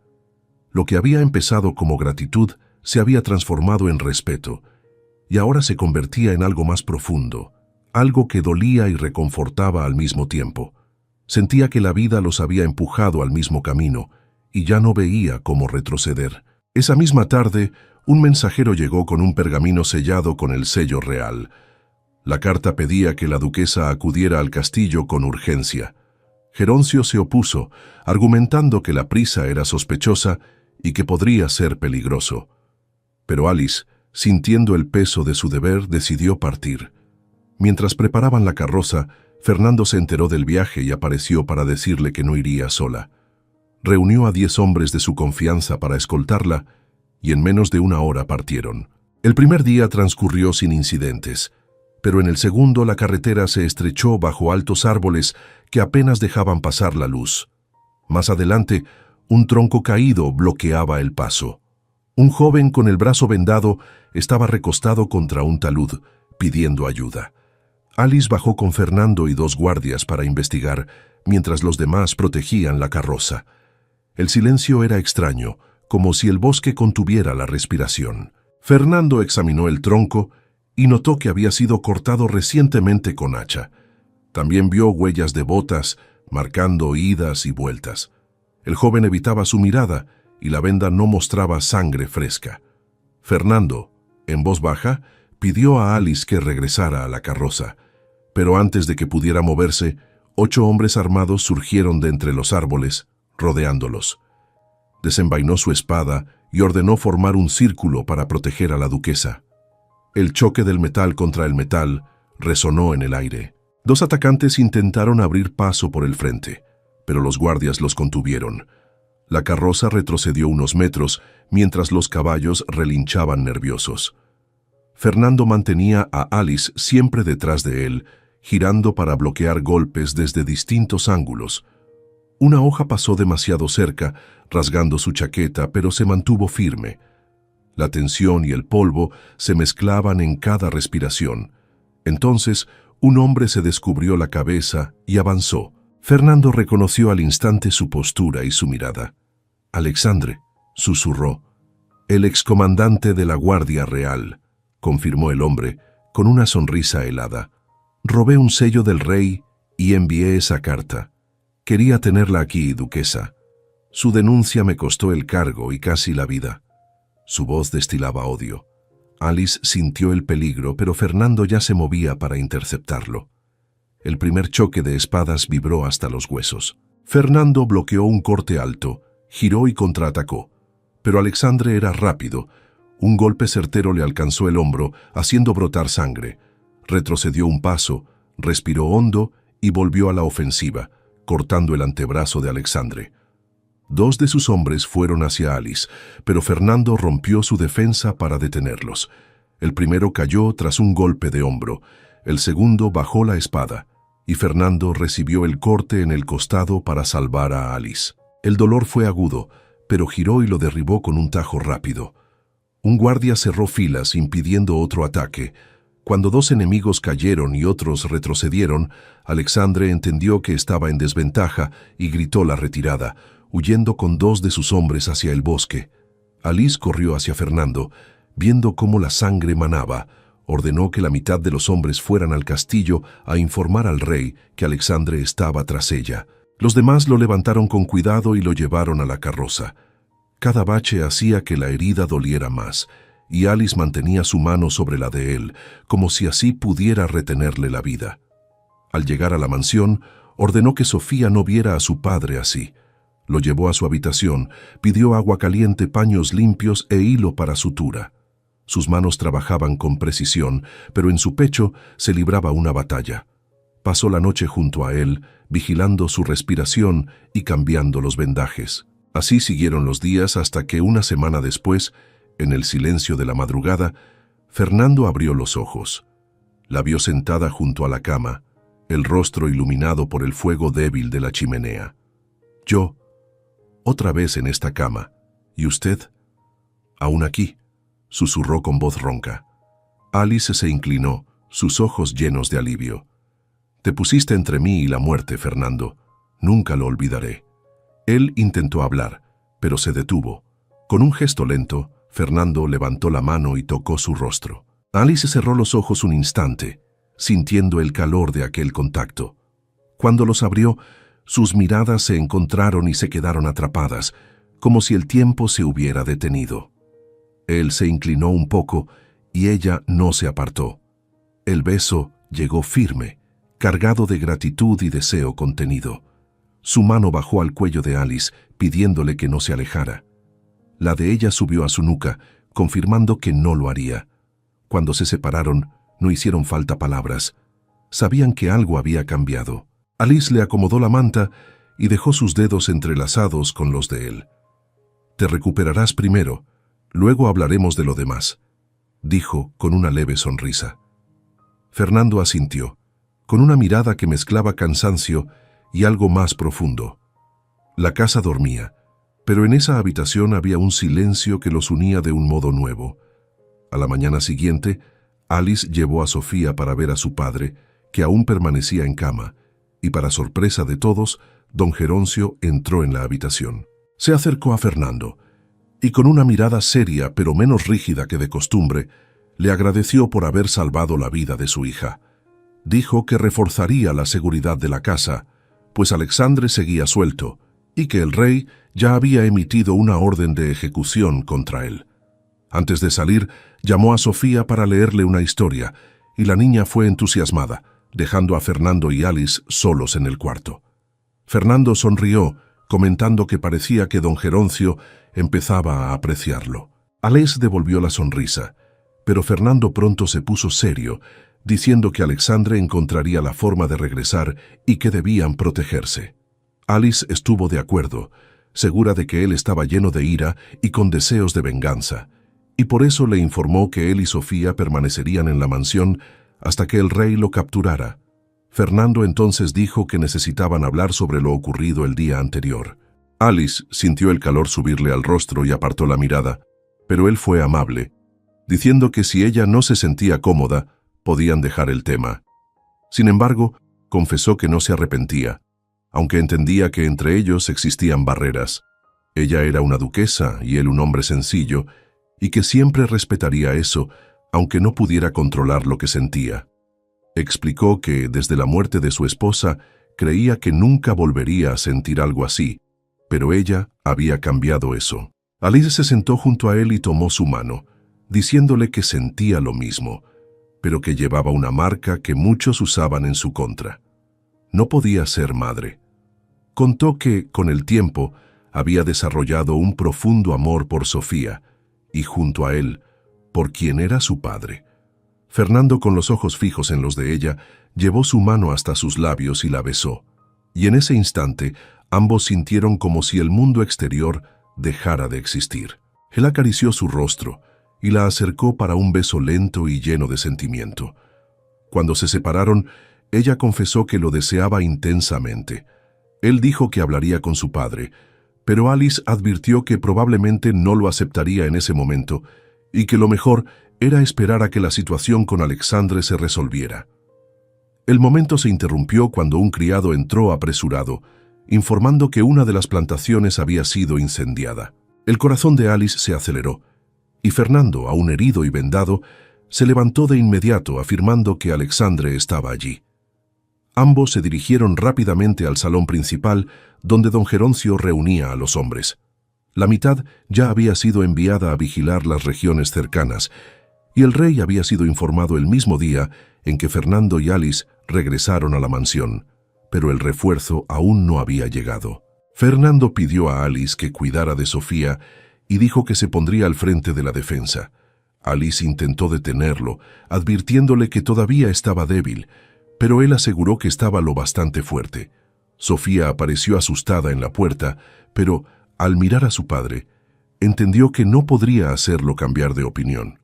Lo que había empezado como gratitud se había transformado en respeto, y ahora se convertía en algo más profundo, algo que dolía y reconfortaba al mismo tiempo. Sentía que la vida los había empujado al mismo camino, y ya no veía cómo retroceder. Esa misma tarde, un mensajero llegó con un pergamino sellado con el sello real. La carta pedía que la duquesa acudiera al castillo con urgencia. Geroncio se opuso, argumentando que la prisa era sospechosa y que podría ser peligroso. Pero Alice, sintiendo el peso de su deber, decidió partir. Mientras preparaban la carroza, Fernando se enteró del viaje y apareció para decirle que no iría sola. Reunió a 10 hombres de su confianza para escoltarla, y en menos de una hora partieron. El primer día transcurrió sin incidentes, pero en el segundo la carretera se estrechó bajo altos árboles que apenas dejaban pasar la luz. Más adelante, un tronco caído bloqueaba el paso. Un joven con el brazo vendado estaba recostado contra un talud, pidiendo ayuda. Alice bajó con Fernando y 2 guardias para investigar, mientras los demás protegían la carroza. El silencio era extraño, como si el bosque contuviera la respiración. Fernando examinó el tronco y notó que había sido cortado recientemente con hacha. También vio huellas de botas, marcando idas y vueltas. El joven evitaba su mirada y la venda no mostraba sangre fresca. Fernando, en voz baja, pidió a Alice que regresara a la carroza, pero antes de que pudiera moverse, 8 hombres armados surgieron de entre los árboles, rodeándolos. Desenvainó su espada y ordenó formar un círculo para proteger a la duquesa. El choque del metal contra el metal resonó en el aire. 2 atacantes intentaron abrir paso por el frente, pero los guardias los contuvieron. La carroza retrocedió unos metros mientras los caballos relinchaban nerviosos. Fernando mantenía a Alice siempre detrás de él, girando para bloquear golpes desde distintos ángulos. Una hoja pasó demasiado cerca, rasgando su chaqueta, pero se mantuvo firme. La tensión y el polvo se mezclaban en cada respiración. Entonces, un hombre se descubrió la cabeza y avanzó. Fernando reconoció al instante su postura y su mirada. «Alexandre», susurró. «El excomandante de la Guardia Real», confirmó el hombre, con una sonrisa helada. «Robé un sello del rey y envié esa carta. Quería tenerla aquí, duquesa. Su denuncia me costó el cargo y casi la vida». Su voz destilaba odio. Alice sintió el peligro, pero Fernando ya se movía para interceptarlo. El primer choque de espadas vibró hasta los huesos. Fernando bloqueó un corte alto, giró y contraatacó. Pero Alexandre era rápido. Un golpe certero le alcanzó el hombro, haciendo brotar sangre. Retrocedió un paso, respiró hondo y volvió a la ofensiva, cortando el antebrazo de Alexandre. 2 de sus hombres fueron hacia Alice, pero Fernando rompió su defensa para detenerlos. El primero cayó tras un golpe de hombro, el segundo bajó la espada, y Fernando recibió el corte en el costado para salvar a Alice. El dolor fue agudo, pero giró y lo derribó con un tajo rápido. Un guardia cerró filas impidiendo otro ataque. Cuando 2 enemigos cayeron y otros retrocedieron, Alexandre entendió que estaba en desventaja y gritó la retirada, huyendo con 2 de sus hombres hacia el bosque. Alice corrió hacia Fernando. Viendo cómo la sangre manaba, ordenó que la mitad de los hombres fueran al castillo a informar al rey que Alexandre estaba tras ella. Los demás lo levantaron con cuidado y lo llevaron a la carroza. Cada bache hacía que la herida doliera más, y Alice mantenía su mano sobre la de él, como si así pudiera retenerle la vida. Al llegar a la mansión, ordenó que Sofía no viera a su padre así. Lo llevó a su habitación, pidió agua caliente, paños limpios e hilo para sutura. Sus manos trabajaban con precisión, pero en su pecho se libraba una batalla. Pasó la noche junto a él, vigilando su respiración y cambiando los vendajes. Así siguieron los días hasta que una semana después, en el silencio de la madrugada, Fernando abrió los ojos. La vio sentada junto a la cama, el rostro iluminado por el fuego débil de la chimenea. «Yo, otra vez en esta cama. ¿Y usted?» «Aún aquí», susurró con voz ronca. Alice se inclinó, sus ojos llenos de alivio. «Te pusiste entre mí y la muerte, Fernando. Nunca lo olvidaré». Él intentó hablar, pero se detuvo. Con un gesto lento, Fernando levantó la mano y tocó su rostro. Alice cerró los ojos un instante, sintiendo el calor de aquel contacto. Cuando los abrió, sus miradas se encontraron y se quedaron atrapadas, como si el tiempo se hubiera detenido. Él se inclinó un poco y ella no se apartó. El beso llegó firme, cargado de gratitud y deseo contenido. Su mano bajó al cuello de Alice, pidiéndole que no se alejara. La de ella subió a su nuca, confirmando que no lo haría. Cuando se separaron, no hicieron falta palabras. Sabían que algo había cambiado. Alice le acomodó la manta y dejó sus dedos entrelazados con los de él. «Te recuperarás primero, luego hablaremos de lo demás», dijo con una leve sonrisa. Fernando asintió, con una mirada que mezclaba cansancio y algo más profundo. La casa dormía, pero en esa habitación había un silencio que los unía de un modo nuevo. A la mañana siguiente, Alice llevó a Sofía para ver a su padre, que aún permanecía en cama, y para sorpresa de todos, don Geroncio entró en la habitación. Se acercó a Fernando. y con una mirada seria pero menos rígida que de costumbre, le agradeció por haber salvado la vida de su hija. Dijo que reforzaría la seguridad de la casa, pues Alexandre seguía suelto, y que el rey ya había emitido una orden de ejecución contra él. Antes de salir, llamó a Sofía para leerle una historia, y la niña fue entusiasmada, dejando a Fernando y Alice solos en el cuarto. Fernando sonrió, comentando que parecía que don Geroncio empezaba a apreciarlo. Alice devolvió la sonrisa, pero Fernando pronto se puso serio, diciendo que Alexandre encontraría la forma de regresar y que debían protegerse. Alice estuvo de acuerdo, segura de que él estaba lleno de ira y con deseos de venganza, y por eso le informó que él y Sofía permanecerían en la mansión hasta que el rey lo capturara. Fernando entonces dijo que necesitaban hablar sobre lo ocurrido el día anterior. Alice sintió el calor subirle al rostro y apartó la mirada, pero él fue amable, diciendo que si ella no se sentía cómoda, podían dejar el tema. Sin embargo, confesó que no se arrepentía, aunque entendía que entre ellos existían barreras. Ella era una duquesa y él un hombre sencillo, y que siempre respetaría eso, aunque no pudiera controlar lo que sentía. Explicó que, desde la muerte de su esposa, creía que nunca volvería a sentir algo así, pero ella había cambiado eso. Alice se sentó junto a él y tomó su mano, diciéndole que sentía lo mismo, pero que llevaba una marca que muchos usaban en su contra. No podía ser madre. Contó que, con el tiempo, había desarrollado un profundo amor por Sofía, y junto a él, por quien era su padre. Fernando, con los ojos fijos en los de ella, llevó su mano hasta sus labios y la besó, y en ese instante ambos sintieron como si el mundo exterior dejara de existir. Él acarició su rostro y la acercó para un beso lento y lleno de sentimiento. Cuando se separaron, ella confesó que lo deseaba intensamente. Él dijo que hablaría con su padre, pero Alice advirtió que probablemente no lo aceptaría en ese momento y que lo mejor era esperar a que la situación con Alexandre se resolviera. El momento se interrumpió cuando un criado entró apresurado, informando que una de las plantaciones había sido incendiada. El corazón de Alice se aceleró, y Fernando, aún herido y vendado, se levantó de inmediato afirmando que Alexandre estaba allí. Ambos se dirigieron rápidamente al salón principal, donde don Geroncio reunía a los hombres. La mitad ya había sido enviada a vigilar las regiones cercanas, y el rey había sido informado el mismo día en que Fernando y Alice regresaron a la mansión, pero el refuerzo aún no había llegado. Fernando pidió a Alice que cuidara de Sofía y dijo que se pondría al frente de la defensa. Alice intentó detenerlo, advirtiéndole que todavía estaba débil, pero él aseguró que estaba lo bastante fuerte. Sofía apareció asustada en la puerta, pero, al mirar a su padre, entendió que no podría hacerlo cambiar de opinión.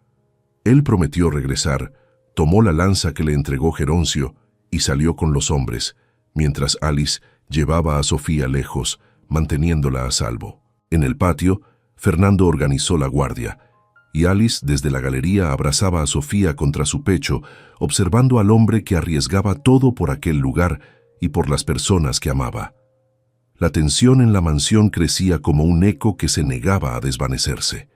Él prometió regresar, tomó la lanza que le entregó Geroncio y salió con los hombres, mientras Alice llevaba a Sofía lejos, manteniéndola a salvo. En el patio, Fernando organizó la guardia, y Alice desde la galería abrazaba a Sofía contra su pecho, observando al hombre que arriesgaba todo por aquel lugar y por las personas que amaba. La tensión en la mansión crecía como un eco que se negaba a desvanecerse.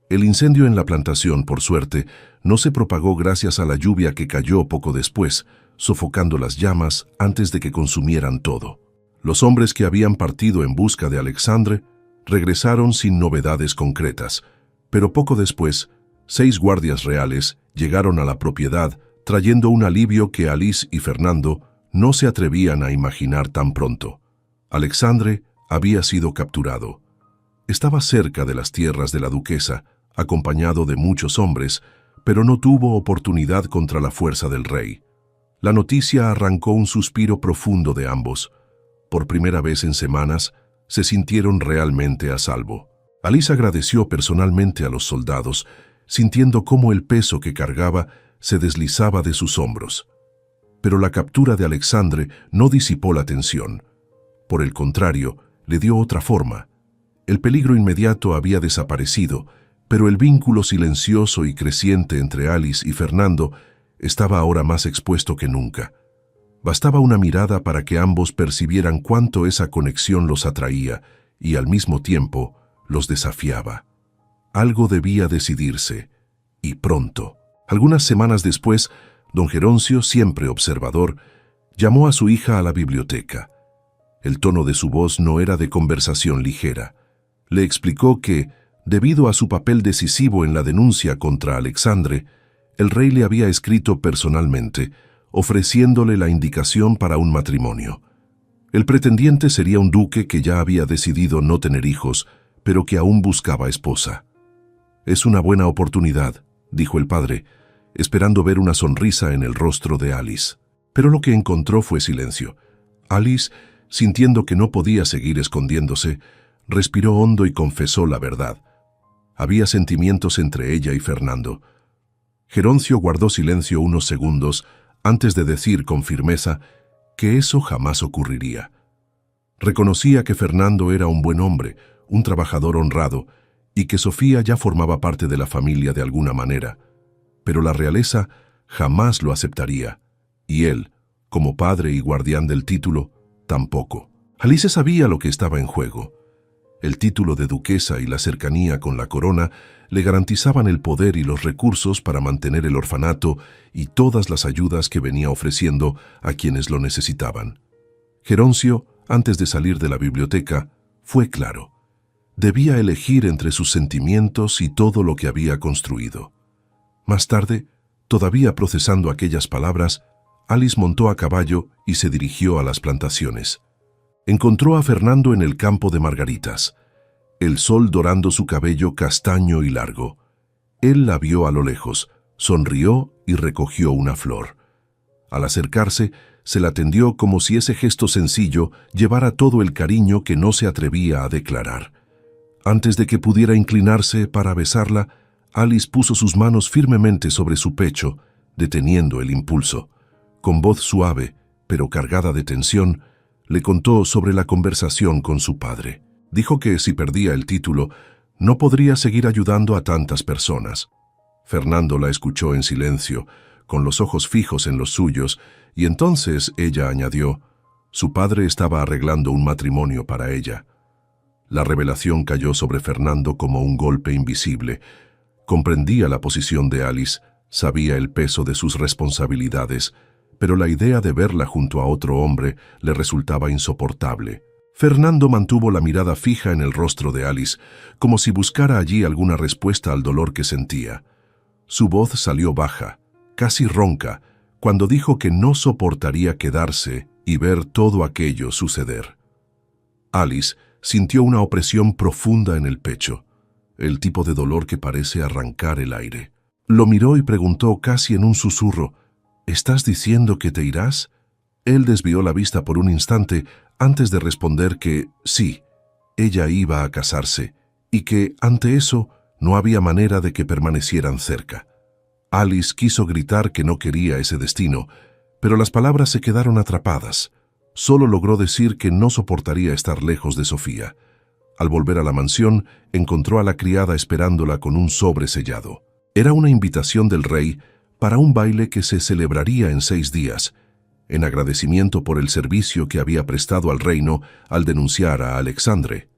El incendio en la plantación, por suerte, no se propagó gracias a la lluvia que cayó poco después, sofocando las llamas antes de que consumieran todo. Los hombres que habían partido en busca de Alexandre regresaron sin novedades concretas, pero poco después, 6 guardias reales llegaron a la propiedad trayendo un alivio que Alice y Fernando no se atrevían a imaginar tan pronto. Alexandre había sido capturado. Estaba cerca de las tierras de la duquesa, acompañado de muchos hombres, pero no tuvo oportunidad contra la fuerza del rey. La noticia arrancó un suspiro profundo de ambos. Por primera vez en semanas, se sintieron realmente a salvo. Alice agradeció personalmente a los soldados, sintiendo cómo el peso que cargaba se deslizaba de sus hombros. Pero la captura de Alexandre no disipó la tensión. Por el contrario, le dio otra forma. El peligro inmediato había desaparecido, pero el vínculo silencioso y creciente entre Alice y Fernando estaba ahora más expuesto que nunca. Bastaba una mirada para que ambos percibieran cuánto esa conexión los atraía y al mismo tiempo los desafiaba. algo debía decidirse, y pronto. Algunas semanas después, don Geroncio, siempre observador, llamó a su hija a la biblioteca. El tono de su voz no era de conversación ligera. Le explicó que, debido a su papel decisivo en la denuncia contra Alexandre, el rey le había escrito personalmente, ofreciéndole la indicación para un matrimonio. El pretendiente sería un duque que ya había decidido no tener hijos, pero que aún buscaba esposa. «Es una buena oportunidad», dijo el padre, esperando ver una sonrisa en el rostro de Alice. Pero lo que encontró fue silencio. Alice, sintiendo que no podía seguir escondiéndose, respiró hondo y confesó la verdad. Había sentimientos entre ella y Fernando. Geroncio guardó silencio unos segundos antes de decir con firmeza que eso jamás ocurriría. Reconocía que Fernando era un buen hombre, un trabajador honrado, y que Sofía ya formaba parte de la familia de alguna manera. Pero la realeza jamás lo aceptaría, y él, como padre y guardián del título, tampoco. Alice sabía lo que estaba en juego. El título de duquesa y la cercanía con la corona le garantizaban el poder y los recursos para mantener el orfanato y todas las ayudas que venía ofreciendo a quienes lo necesitaban. Geroncio, antes de salir de la biblioteca, fue claro. Debía elegir entre sus sentimientos y todo lo que había construido. Más tarde, todavía procesando aquellas palabras, Alice montó a caballo y se dirigió a las plantaciones. Encontró a Fernando en el campo de margaritas, el sol dorando su cabello castaño y largo. Él la vio a lo lejos, sonrió y recogió una flor. Al acercarse, se la tendió como si ese gesto sencillo llevara todo el cariño que no se atrevía a declarar. Antes de que pudiera inclinarse para besarla, Alice puso sus manos firmemente sobre su pecho, deteniendo el impulso. Con voz suave, pero cargada de tensión, le contó sobre la conversación con su padre. Dijo que si perdía el título, no podría seguir ayudando a tantas personas. Fernando la escuchó en silencio, con los ojos fijos en los suyos, y entonces ella añadió, su padre estaba arreglando un matrimonio para ella. La revelación cayó sobre Fernando como un golpe invisible. Comprendía la posición de Alice, sabía el peso de sus responsabilidades, pero la idea de verla junto a otro hombre le resultaba insoportable. Fernando mantuvo la mirada fija en el rostro de Alice, como si buscara allí alguna respuesta al dolor que sentía. Su voz salió baja, casi ronca, cuando dijo que no soportaría quedarse y ver todo aquello suceder. Alice sintió una opresión profunda en el pecho, el tipo de dolor que parece arrancar el aire. Lo miró y preguntó casi en un susurro, ¿estás diciendo que te irás? Él desvió la vista por un instante antes de responder que sí, ella iba a casarse y que, ante eso, no había manera de que permanecieran cerca. Alice quiso gritar que no quería ese destino, pero las palabras se quedaron atrapadas. Solo logró decir que no soportaría estar lejos de Sofía. Al volver a la mansión, encontró a la criada esperándola con un sobre sellado. Era una invitación del rey para un baile que se celebraría en 6 días, en agradecimiento por el servicio que había prestado al reino al denunciar a Alexandre.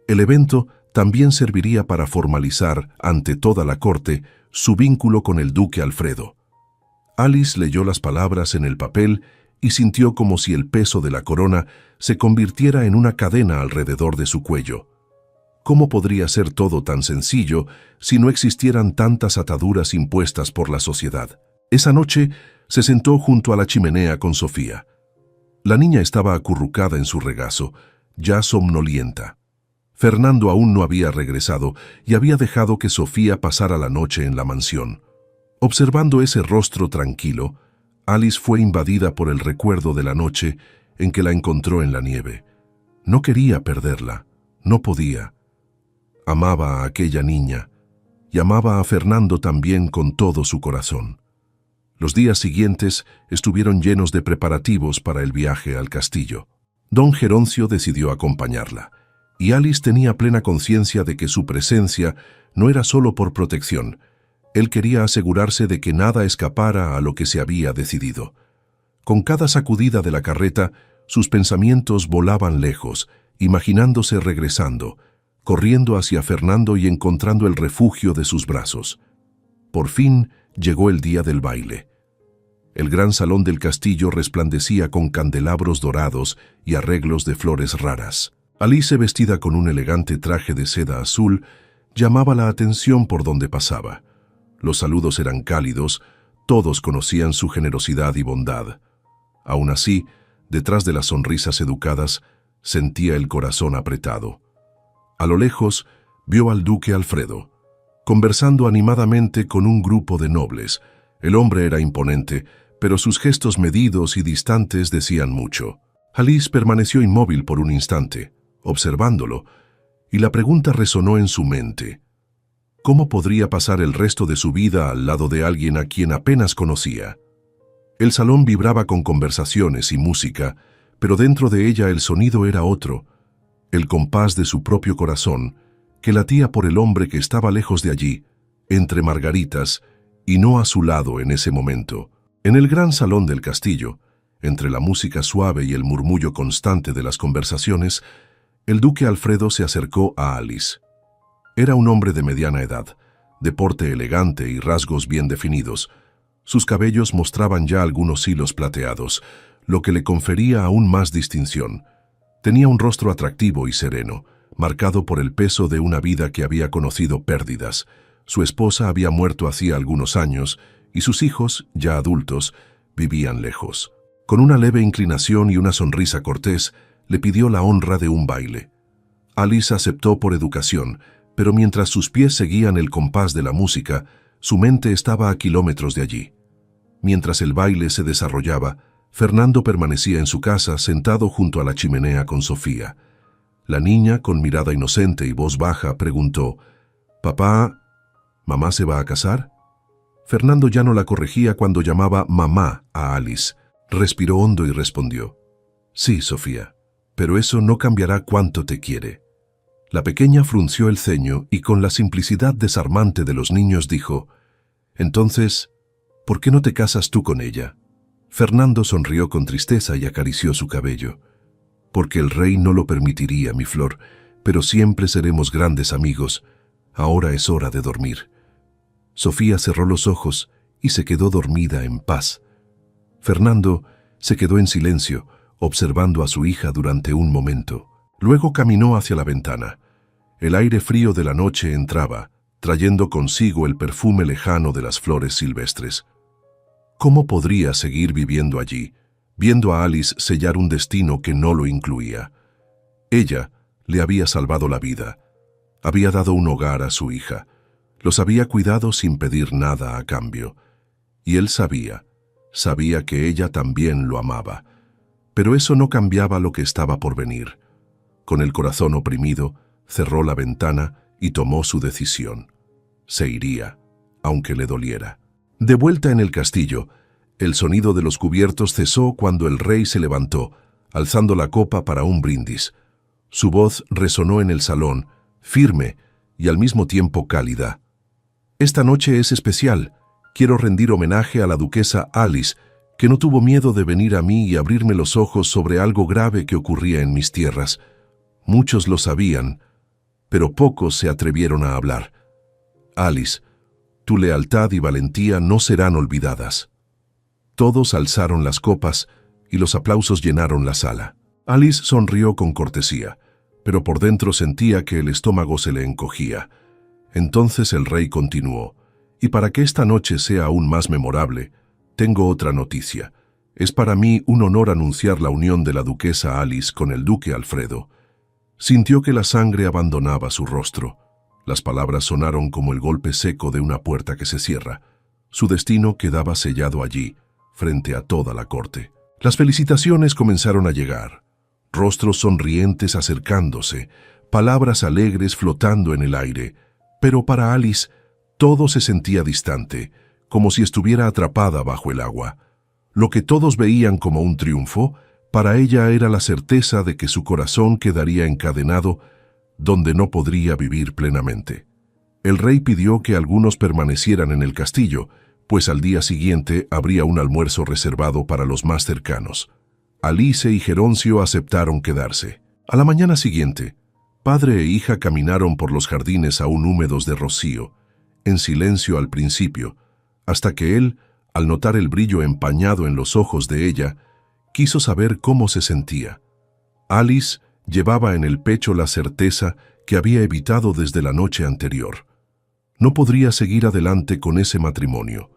El evento también serviría para formalizar ante toda la corte su vínculo con el duque Alfredo. Alice leyó las palabras en el papel y sintió como si el peso de la corona se convirtiera en una cadena alrededor de su cuello. ¿Cómo podría ser todo tan sencillo si no existieran tantas ataduras impuestas por la sociedad? Esa noche se sentó junto a la chimenea con Sofía. La niña estaba acurrucada en su regazo, ya somnolienta. Fernando aún no había regresado y había dejado que Sofía pasara la noche en la mansión. Observando ese rostro tranquilo, Alice fue invadida por el recuerdo de la noche en que la encontró en la nieve. No quería perderla, no podía. Amaba a aquella niña y amaba a Fernando también con todo su corazón. Los días siguientes estuvieron llenos de preparativos para el viaje al castillo. Don Geroncio decidió acompañarla, y Alice tenía plena conciencia de que su presencia no era solo por protección. Él quería asegurarse de que nada escapara a lo que se había decidido. Con cada sacudida de la carreta, sus pensamientos volaban lejos, imaginándose regresando, corriendo hacia Fernando y encontrando el refugio de sus brazos. Por fin llegó el día del baile. El gran salón del castillo resplandecía con candelabros dorados y arreglos de flores raras. Alice, vestida con un elegante traje de seda azul, llamaba la atención por donde pasaba. Los saludos eran cálidos, todos conocían su generosidad y bondad. Aún así, detrás de las sonrisas educadas, sentía el corazón apretado. A lo lejos, vio al duque Alfredo, conversando animadamente con un grupo de nobles. El hombre era imponente, pero sus gestos medidos y distantes decían mucho. Alice permaneció inmóvil por un instante, observándolo, y la pregunta resonó en su mente. ¿Cómo podría pasar el resto de su vida al lado de alguien a quien apenas conocía? El salón vibraba con conversaciones y música, pero dentro de ella el sonido era otro, el compás de su propio corazón, que latía por el hombre que estaba lejos de allí, entre margaritas, y no a su lado en ese momento. En el gran salón del castillo, entre la música suave y el murmullo constante de las conversaciones, el duque Alfredo se acercó a Alice. Era un hombre de mediana edad, de porte elegante y rasgos bien definidos. Sus cabellos mostraban ya algunos hilos plateados, lo que le confería aún más distinción. Tenía un rostro atractivo y sereno, marcado por el peso de una vida que había conocido pérdidas. Su esposa había muerto hacía algunos años y sus hijos, ya adultos, vivían lejos. Con una leve inclinación y una sonrisa cortés, le pidió la honra de un baile. Alice aceptó por educación, pero mientras sus pies seguían el compás de la música, su mente estaba a kilómetros de allí. Mientras el baile se desarrollaba, Fernando permanecía en su casa sentado junto a la chimenea con Sofía. La niña, con mirada inocente y voz baja, preguntó: «Papá, ¿mamá se va a casar?». Fernando ya no la corregía cuando llamaba mamá a Alice. Respiró hondo y respondió: «Sí, Sofía, pero eso no cambiará cuánto te quiere». La pequeña frunció el ceño y con la simplicidad desarmante de los niños dijo: «Entonces, ¿por qué no te casas tú con ella?». Fernando sonrió con tristeza y acarició su cabello. «Porque el rey no lo permitiría, mi flor, pero siempre seremos grandes amigos. Ahora es hora de dormir». Sofía cerró los ojos y se quedó dormida en paz. Fernando se quedó en silencio, observando a su hija durante un momento. Luego caminó hacia la ventana. El aire frío de la noche entraba, trayendo consigo el perfume lejano de las flores silvestres. ¿Cómo podría seguir viviendo allí, viendo a Alice sellar un destino que no lo incluía? Ella le había salvado la vida, había dado un hogar a su hija, los había cuidado sin pedir nada a cambio. Y él sabía que ella también lo amaba. Pero eso no cambiaba lo que estaba por venir. Con el corazón oprimido, cerró la ventana y tomó su decisión. Se iría, aunque le doliera. De vuelta en el castillo, el sonido de los cubiertos cesó cuando el rey se levantó, alzando la copa para un brindis. Su voz resonó en el salón, firme y al mismo tiempo cálida. «Esta noche es especial. Quiero rendir homenaje a la duquesa Alice, que no tuvo miedo de venir a mí y abrirme los ojos sobre algo grave que ocurría en mis tierras. Muchos lo sabían, pero pocos se atrevieron a hablar. Alice, tu lealtad y valentía no serán olvidadas». Todos alzaron las copas y los aplausos llenaron la sala. Alice sonrió con cortesía, pero por dentro sentía que el estómago se le encogía. Entonces el rey continuó: «Y para que esta noche sea aún más memorable, tengo otra noticia. Es para mí un honor anunciar la unión de la duquesa Alice con el duque Alfredo». Sintió que la sangre abandonaba su rostro. Las palabras sonaron como el golpe seco de una puerta que se cierra. Su destino quedaba sellado allí, frente a toda la corte. Las felicitaciones comenzaron a llegar. Rostros sonrientes acercándose, palabras alegres flotando en el aire. Pero para Alice, todo se sentía distante, como si estuviera atrapada bajo el agua. Lo que todos veían como un triunfo, para ella era la certeza de que su corazón quedaría encadenado donde no podría vivir plenamente. El rey pidió que algunos permanecieran en el castillo, pues al día siguiente habría un almuerzo reservado para los más cercanos. Alice y Geroncio aceptaron quedarse. A la mañana siguiente, Padre e hija caminaron por los jardines aún húmedos de rocío, en silencio al principio, hasta que él, al notar el brillo empañado en los ojos de ella, quiso saber cómo se sentía. Alice llevaba en el pecho la certeza que había evitado desde la noche anterior. No podría seguir adelante con ese matrimonio.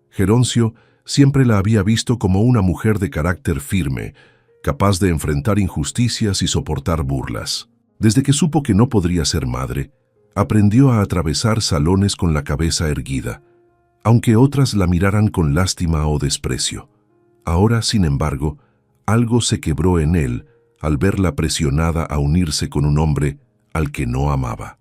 Geroncio siempre la había visto como una mujer de carácter firme, capaz de enfrentar injusticias y soportar burlas. Desde que supo que no podría ser madre, aprendió a atravesar salones con la cabeza erguida, aunque otras la miraran con lástima o desprecio. Ahora, sin embargo, algo se quebró en él al verla presionada a unirse con un hombre al que no amaba.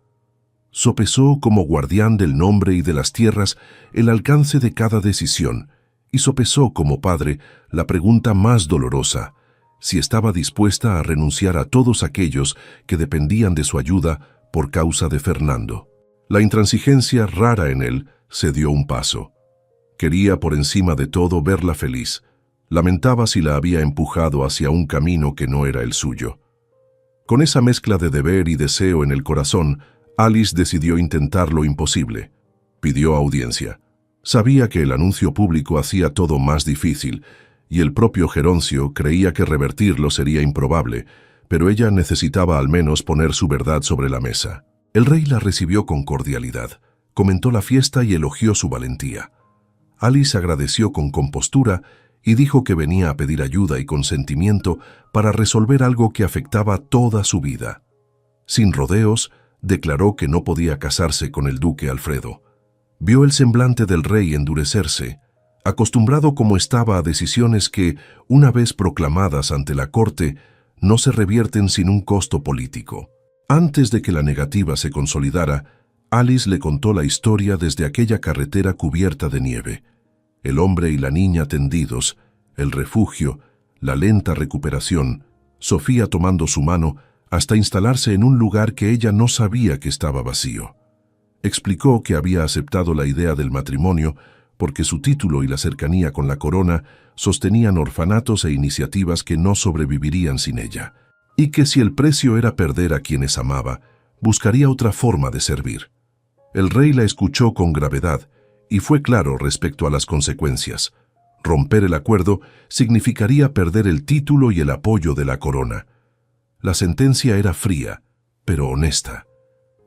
Sopesó como guardián del nombre y de las tierras el alcance de cada decisión, y sopesó como padre la pregunta más dolorosa: si estaba dispuesta a renunciar a todos aquellos que dependían de su ayuda por causa de Fernando. La intransigencia rara en él se dio un paso. Quería por encima de todo verla feliz. Lamentaba si la había empujado hacia un camino que no era el suyo. Con esa mezcla de deber y deseo en el corazón, Alice decidió intentar lo imposible. Pidió audiencia. Sabía que el anuncio público hacía todo más difícil, y el propio Geroncio creía que revertirlo sería improbable, pero ella necesitaba al menos poner su verdad sobre la mesa. El rey la recibió con cordialidad, comentó la fiesta y elogió su valentía. Alice agradeció con compostura y dijo que venía a pedir ayuda y consentimiento para resolver algo que afectaba toda su vida. Sin rodeos, declaró que no podía casarse con el duque Alfredo. Vio el semblante del rey endurecerse, acostumbrado como estaba a decisiones que, una vez proclamadas ante la corte, no se revierten sin un costo político. Antes de que la negativa se consolidara, Alice le contó la historia desde aquella carretera cubierta de nieve. El hombre y la niña tendidos, el refugio, la lenta recuperación, Sofía tomando su mano hasta instalarse en un lugar que ella no sabía que estaba vacío. Explicó que había aceptado la idea del matrimonio porque su título y la cercanía con la corona sostenían orfanatos e iniciativas que no sobrevivirían sin ella, y que si el precio era perder a quienes amaba, buscaría otra forma de servir. El rey la escuchó con gravedad y fue claro respecto a las consecuencias. Romper el acuerdo significaría perder el título y el apoyo de la corona. La sentencia era fría, pero honesta.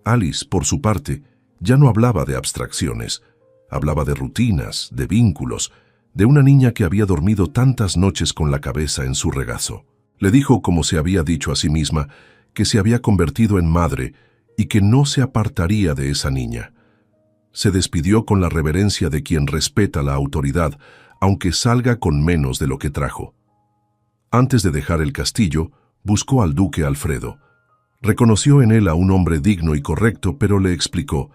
Alice, por su parte, ya no hablaba de abstracciones. Hablaba de rutinas, de vínculos, de una niña que había dormido tantas noches con la cabeza en su regazo. Le dijo, como se había dicho a sí misma, que se había convertido en madre y que no se apartaría de esa niña. Se despidió con la reverencia de quien respeta la autoridad, aunque salga con menos de lo que trajo. Antes de dejar el castillo, buscó al duque Alfredo. Reconoció en él a un hombre digno y correcto, pero le explicó,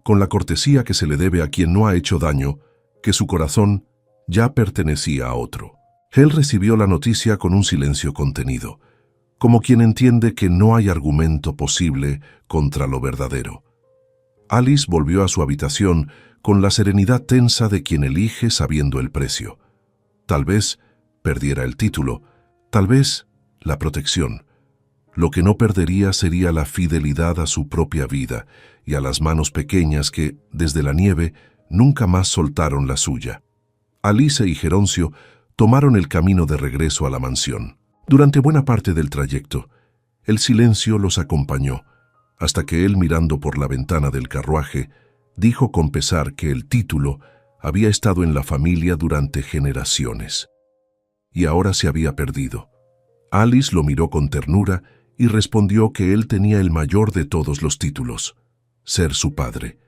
con la cortesía que se le debe a quien no ha hecho daño, que su corazón ya pertenecía a otro. Él recibió la noticia con un silencio contenido, como quien entiende que no hay argumento posible contra lo verdadero. Alice volvió a su habitación con la serenidad tensa de quien elige sabiendo el precio. Tal vez perdiera el título, tal vez la protección. Lo que no perdería sería la fidelidad a su propia vida y a las manos pequeñas que, desde la nieve, nunca más soltaron la suya. Alice y Geroncio tomaron el camino de regreso a la mansión. Durante buena parte del trayecto, el silencio los acompañó, hasta que él, mirando por la ventana del carruaje, dijo con pesar que el título había estado en la familia durante generaciones. Y ahora se había perdido. Alice lo miró con ternura y respondió que él tenía el mayor de todos los títulos, ser su padre.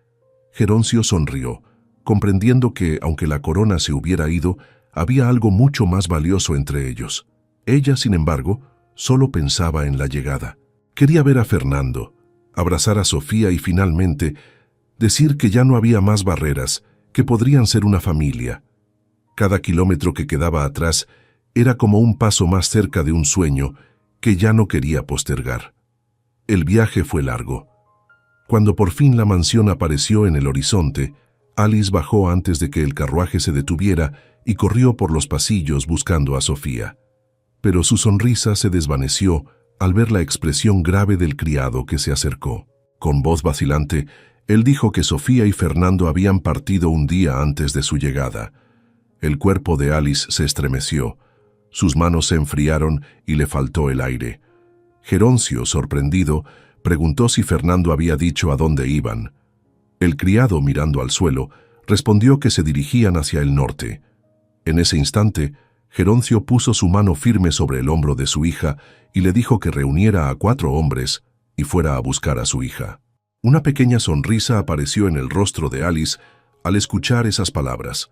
Geroncio sonrió, comprendiendo que, aunque la corona se hubiera ido, había algo mucho más valioso entre ellos. Ella, sin embargo, solo pensaba en la llegada. Quería ver a Fernando, abrazar a Sofía y finalmente decir que ya no había más barreras, que podrían ser una familia. Cada kilómetro que quedaba atrás era como un paso más cerca de un sueño que ya no quería postergar. El viaje fue largo. Cuando por fin la mansión apareció en el horizonte, Alice bajó antes de que el carruaje se detuviera y corrió por los pasillos buscando a Sofía. Pero su sonrisa se desvaneció al ver la expresión grave del criado que se acercó. Con voz vacilante, él dijo que Sofía y Fernando habían partido un día antes de su llegada. El cuerpo de Alice se estremeció, sus manos se enfriaron y le faltó el aire. Geroncio, sorprendido, preguntó si Fernando había dicho a dónde iban. El criado, mirando al suelo, respondió que se dirigían hacia el norte. En ese instante, Geroncio puso su mano firme sobre el hombro de su hija y le dijo que reuniera a 4 hombres y fuera a buscar a su hija. Una pequeña sonrisa apareció en el rostro de Alice al escuchar esas palabras.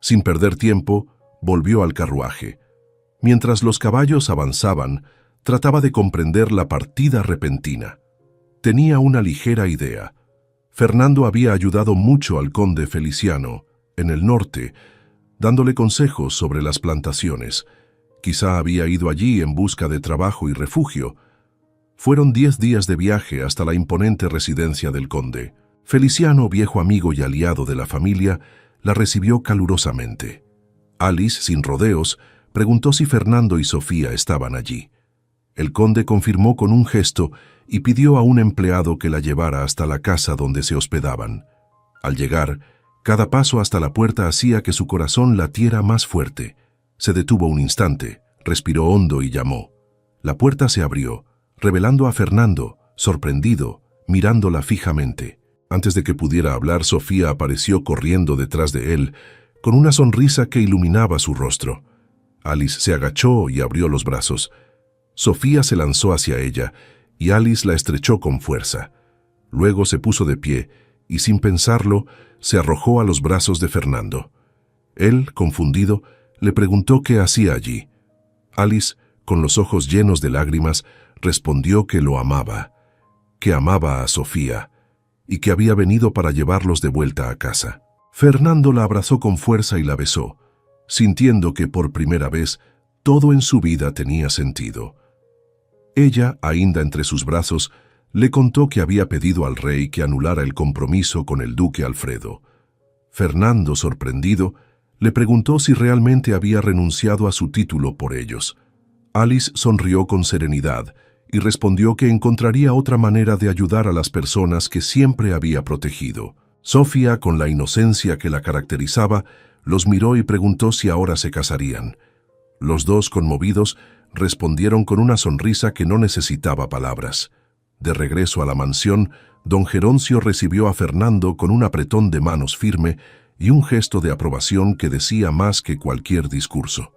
Sin perder tiempo, volvió al carruaje. Mientras los caballos avanzaban, trataba de comprender la partida repentina. Tenía una ligera idea. Fernando había ayudado mucho al conde Feliciano, en el norte, dándole consejos sobre las plantaciones. Quizá había ido allí en busca de trabajo y refugio. Fueron 10 días de viaje hasta la imponente residencia del conde. Feliciano, viejo amigo y aliado de la familia, la recibió calurosamente. Alice, sin rodeos, preguntó si Fernando y Sofía estaban allí. El conde confirmó con un gesto y pidió a un empleado que la llevara hasta la casa donde se hospedaban. Al llegar, cada paso hasta la puerta hacía que su corazón latiera más fuerte. Se detuvo un instante, respiró hondo y llamó. La puerta se abrió, revelando a Fernando, sorprendido, mirándola fijamente. Antes de que pudiera hablar, Sofía apareció corriendo detrás de él, con una sonrisa que iluminaba su rostro. Alice se agachó y abrió los brazos. Sofía se lanzó hacia ella, y Alice la estrechó con fuerza. Luego se puso de pie, y sin pensarlo, se arrojó a los brazos de Fernando. Él, confundido, le preguntó qué hacía allí. Alice, con los ojos llenos de lágrimas, respondió que lo amaba, que amaba a Sofía, y que había venido para llevarlos de vuelta a casa. Fernando la abrazó con fuerza y la besó, sintiendo que por primera vez todo en su vida tenía sentido. Ella, ainda entre sus brazos, le contó que había pedido al rey que anulara el compromiso con el duque Alfredo. Fernando, sorprendido, le preguntó si realmente había renunciado a su título por ellos. Alice sonrió con serenidad y respondió que encontraría otra manera de ayudar a las personas que siempre había protegido. Sofía, con la inocencia que la caracterizaba, los miró y preguntó si ahora se casarían. Los dos, conmovidos, respondieron con una sonrisa que no necesitaba palabras. De regreso a la mansión, don Geroncio recibió a Fernando con un apretón de manos firme y un gesto de aprobación que decía más que cualquier discurso.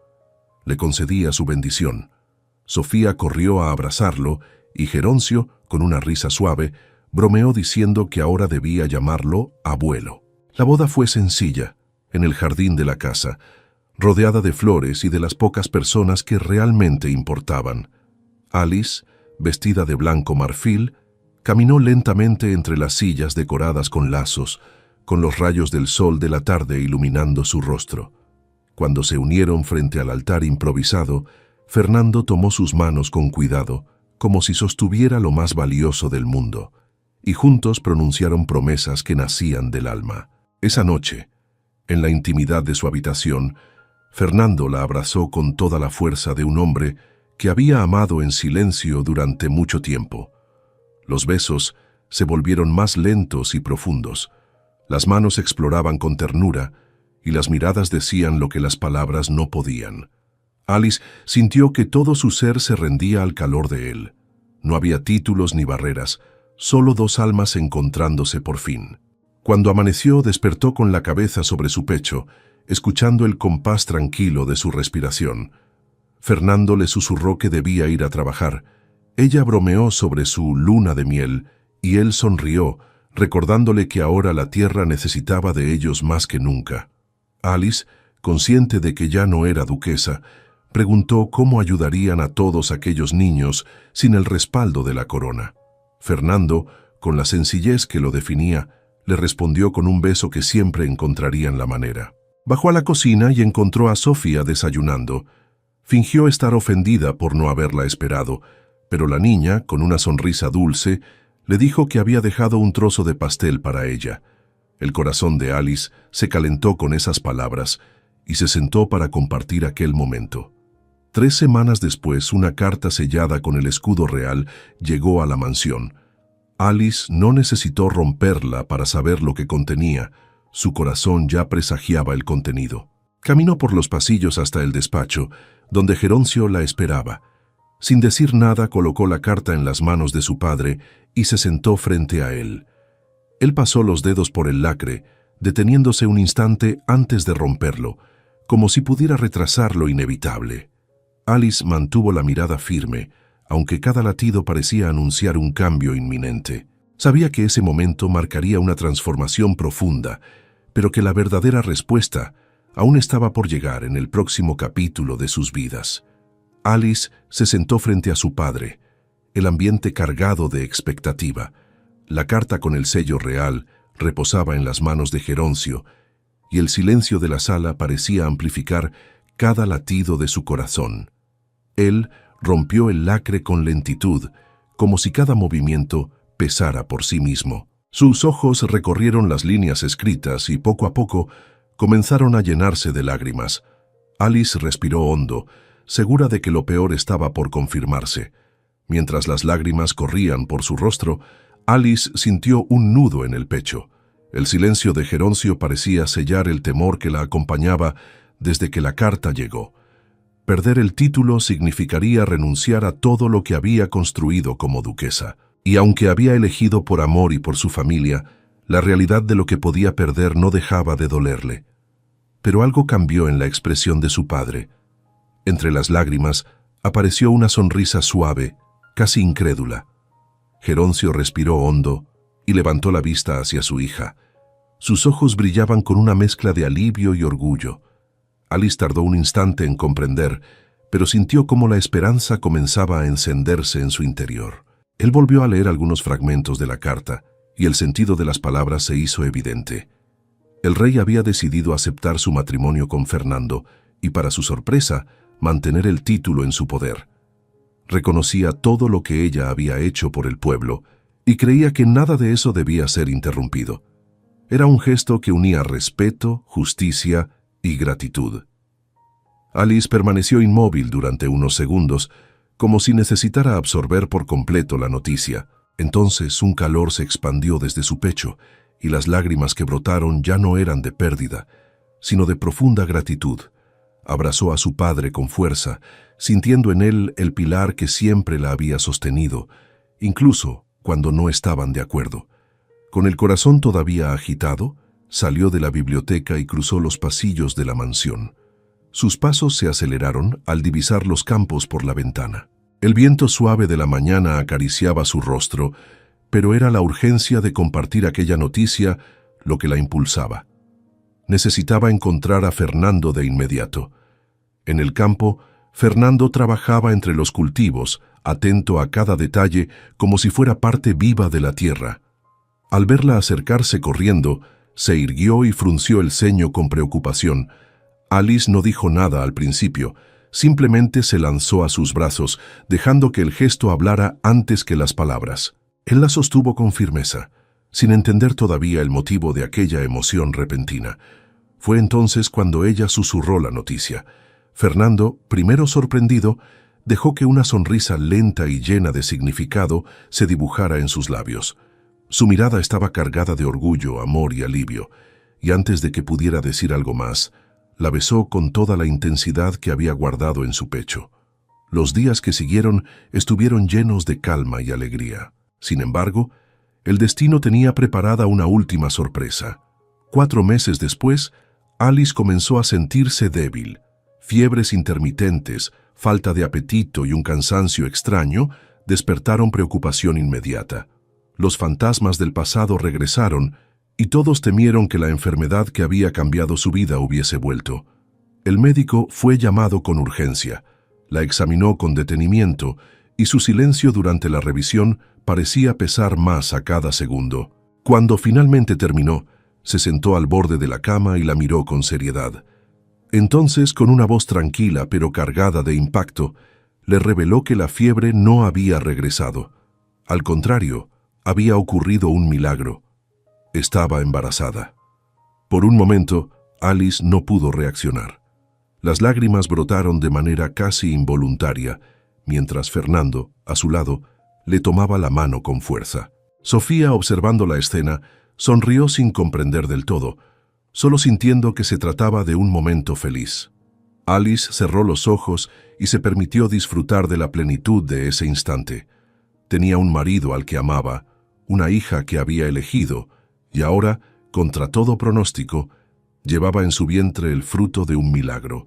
Le concedía su bendición. Sofía corrió a abrazarlo y Geroncio, con una risa suave, bromeó diciendo que ahora debía llamarlo abuelo. La boda fue sencilla, en el jardín de la casa, rodeada de flores y de las pocas personas que realmente importaban. Alice, vestida de blanco marfil, caminó lentamente entre las sillas decoradas con lazos, con los rayos del sol de la tarde iluminando su rostro. Cuando se unieron frente al altar improvisado, Fernando tomó sus manos con cuidado, como si sostuviera lo más valioso del mundo, y juntos pronunciaron promesas que nacían del alma. Esa noche, en la intimidad de su habitación, Fernando la abrazó con toda la fuerza de un hombre que había amado en silencio durante mucho tiempo. Los besos se volvieron más lentos y profundos. Las manos exploraban con ternura y las miradas decían lo que las palabras no podían. Alice sintió que todo su ser se rendía al calor de él. No había títulos ni barreras, solo dos almas encontrándose por fin. Cuando amaneció, despertó con la cabeza sobre su pecho, escuchando el compás tranquilo de su respiración. Fernando le susurró que debía ir a trabajar. Ella bromeó sobre su luna de miel y él sonrió, recordándole que ahora la tierra necesitaba de ellos más que nunca. Alice, consciente de que ya no era duquesa, preguntó cómo ayudarían a todos aquellos niños sin el respaldo de la corona. Fernando, con la sencillez que lo definía, le respondió con un beso que siempre encontrarían la manera. Bajó a la cocina y encontró a Sofía desayunando. Fingió estar ofendida por no haberla esperado, pero la niña, con una sonrisa dulce, le dijo que había dejado un trozo de pastel para ella. El corazón de Alice se calentó con esas palabras y se sentó para compartir aquel momento. 3 semanas después, una carta sellada con el escudo real llegó a la mansión. Alice no necesitó romperla para saber lo que contenía. Su corazón ya presagiaba el contenido. Caminó por los pasillos hasta el despacho, donde Geroncio la esperaba. Sin decir nada, colocó la carta en las manos de su padre y se sentó frente a él. Él pasó los dedos por el lacre, deteniéndose un instante antes de romperlo, como si pudiera retrasar lo inevitable. Alice mantuvo la mirada firme, aunque cada latido parecía anunciar un cambio inminente. Sabía que ese momento marcaría una transformación profunda, pero que la verdadera respuesta aún estaba por llegar en el próximo capítulo de sus vidas. Alice se sentó frente a su padre, el ambiente cargado de expectativa. La carta con el sello real reposaba en las manos de Geroncio, y el silencio de la sala parecía amplificar cada latido de su corazón. Él rompió el lacre con lentitud, como si cada movimiento pesara por sí mismo. Sus ojos recorrieron las líneas escritas y poco a poco comenzaron a llenarse de lágrimas. Alice respiró hondo, segura de que lo peor estaba por confirmarse. Mientras las lágrimas corrían por su rostro, Alice sintió un nudo en el pecho. El silencio de Geroncio parecía sellar el temor que la acompañaba desde que la carta llegó. Perder el título significaría renunciar a todo lo que había construido como duquesa. Y aunque había elegido por amor y por su familia, la realidad de lo que podía perder no dejaba de dolerle. Pero algo cambió en la expresión de su padre. Entre las lágrimas apareció una sonrisa suave, casi incrédula. Geroncio respiró hondo y levantó la vista hacia su hija. Sus ojos brillaban con una mezcla de alivio y orgullo. Alice tardó un instante en comprender, pero sintió cómo la esperanza comenzaba a encenderse en su interior. Él volvió a leer algunos fragmentos de la carta, y el sentido de las palabras se hizo evidente. El rey había decidido aceptar su matrimonio con Fernando, y para su sorpresa, mantener el título en su poder. Reconocía todo lo que ella había hecho por el pueblo, y creía que nada de eso debía ser interrumpido. Era un gesto que unía respeto, justicia y gratitud. Alice permaneció inmóvil durante unos segundos, como si necesitara absorber por completo la noticia. Entonces un calor se expandió desde su pecho, y las lágrimas que brotaron ya no eran de pérdida, sino de profunda gratitud. Abrazó a su padre con fuerza, sintiendo en él el pilar que siempre la había sostenido, incluso cuando no estaban de acuerdo. Con el corazón todavía agitado, salió de la biblioteca y cruzó los pasillos de la mansión. Sus pasos se aceleraron al divisar los campos por la ventana. El viento suave de la mañana acariciaba su rostro, pero era la urgencia de compartir aquella noticia lo que la impulsaba. Necesitaba encontrar a Fernando de inmediato. En el campo, Fernando trabajaba entre los cultivos, atento a cada detalle como si fuera parte viva de la tierra. Al verla acercarse corriendo, se irguió y frunció el ceño con preocupación. Alice no dijo nada al principio, simplemente se lanzó a sus brazos, dejando que el gesto hablara antes que las palabras. Él la sostuvo con firmeza, sin entender todavía el motivo de aquella emoción repentina. Fue entonces cuando ella susurró la noticia. Fernando, primero sorprendido, dejó que una sonrisa lenta y llena de significado se dibujara en sus labios. Su mirada estaba cargada de orgullo, amor y alivio, y antes de que pudiera decir algo más, la besó con toda la intensidad que había guardado en su pecho. Los días que siguieron estuvieron llenos de calma y alegría. Sin embargo, el destino tenía preparada una última sorpresa. 4 meses después, Alice comenzó a sentirse débil. Fiebres intermitentes, falta de apetito y un cansancio extraño despertaron preocupación inmediata. Los fantasmas del pasado regresaron y todos temieron que la enfermedad que había cambiado su vida hubiese vuelto. El médico fue llamado con urgencia, la examinó con detenimiento y su silencio durante la revisión parecía pesar más a cada segundo. Cuando finalmente terminó, se sentó al borde de la cama y la miró con seriedad. Entonces, con una voz tranquila pero cargada de impacto, le reveló que la fiebre no había regresado. Al contrario, había ocurrido un milagro. Estaba embarazada. Por un momento, Alice no pudo reaccionar. Las lágrimas brotaron de manera casi involuntaria, mientras Fernando, a su lado, le tomaba la mano con fuerza. Sofía, observando la escena, sonrió sin comprender del todo, solo sintiendo que se trataba de un momento feliz. Alice cerró los ojos y se permitió disfrutar de la plenitud de ese instante. Tenía un marido al que amaba, una hija que había elegido, y ahora, contra todo pronóstico, llevaba en su vientre el fruto de un milagro.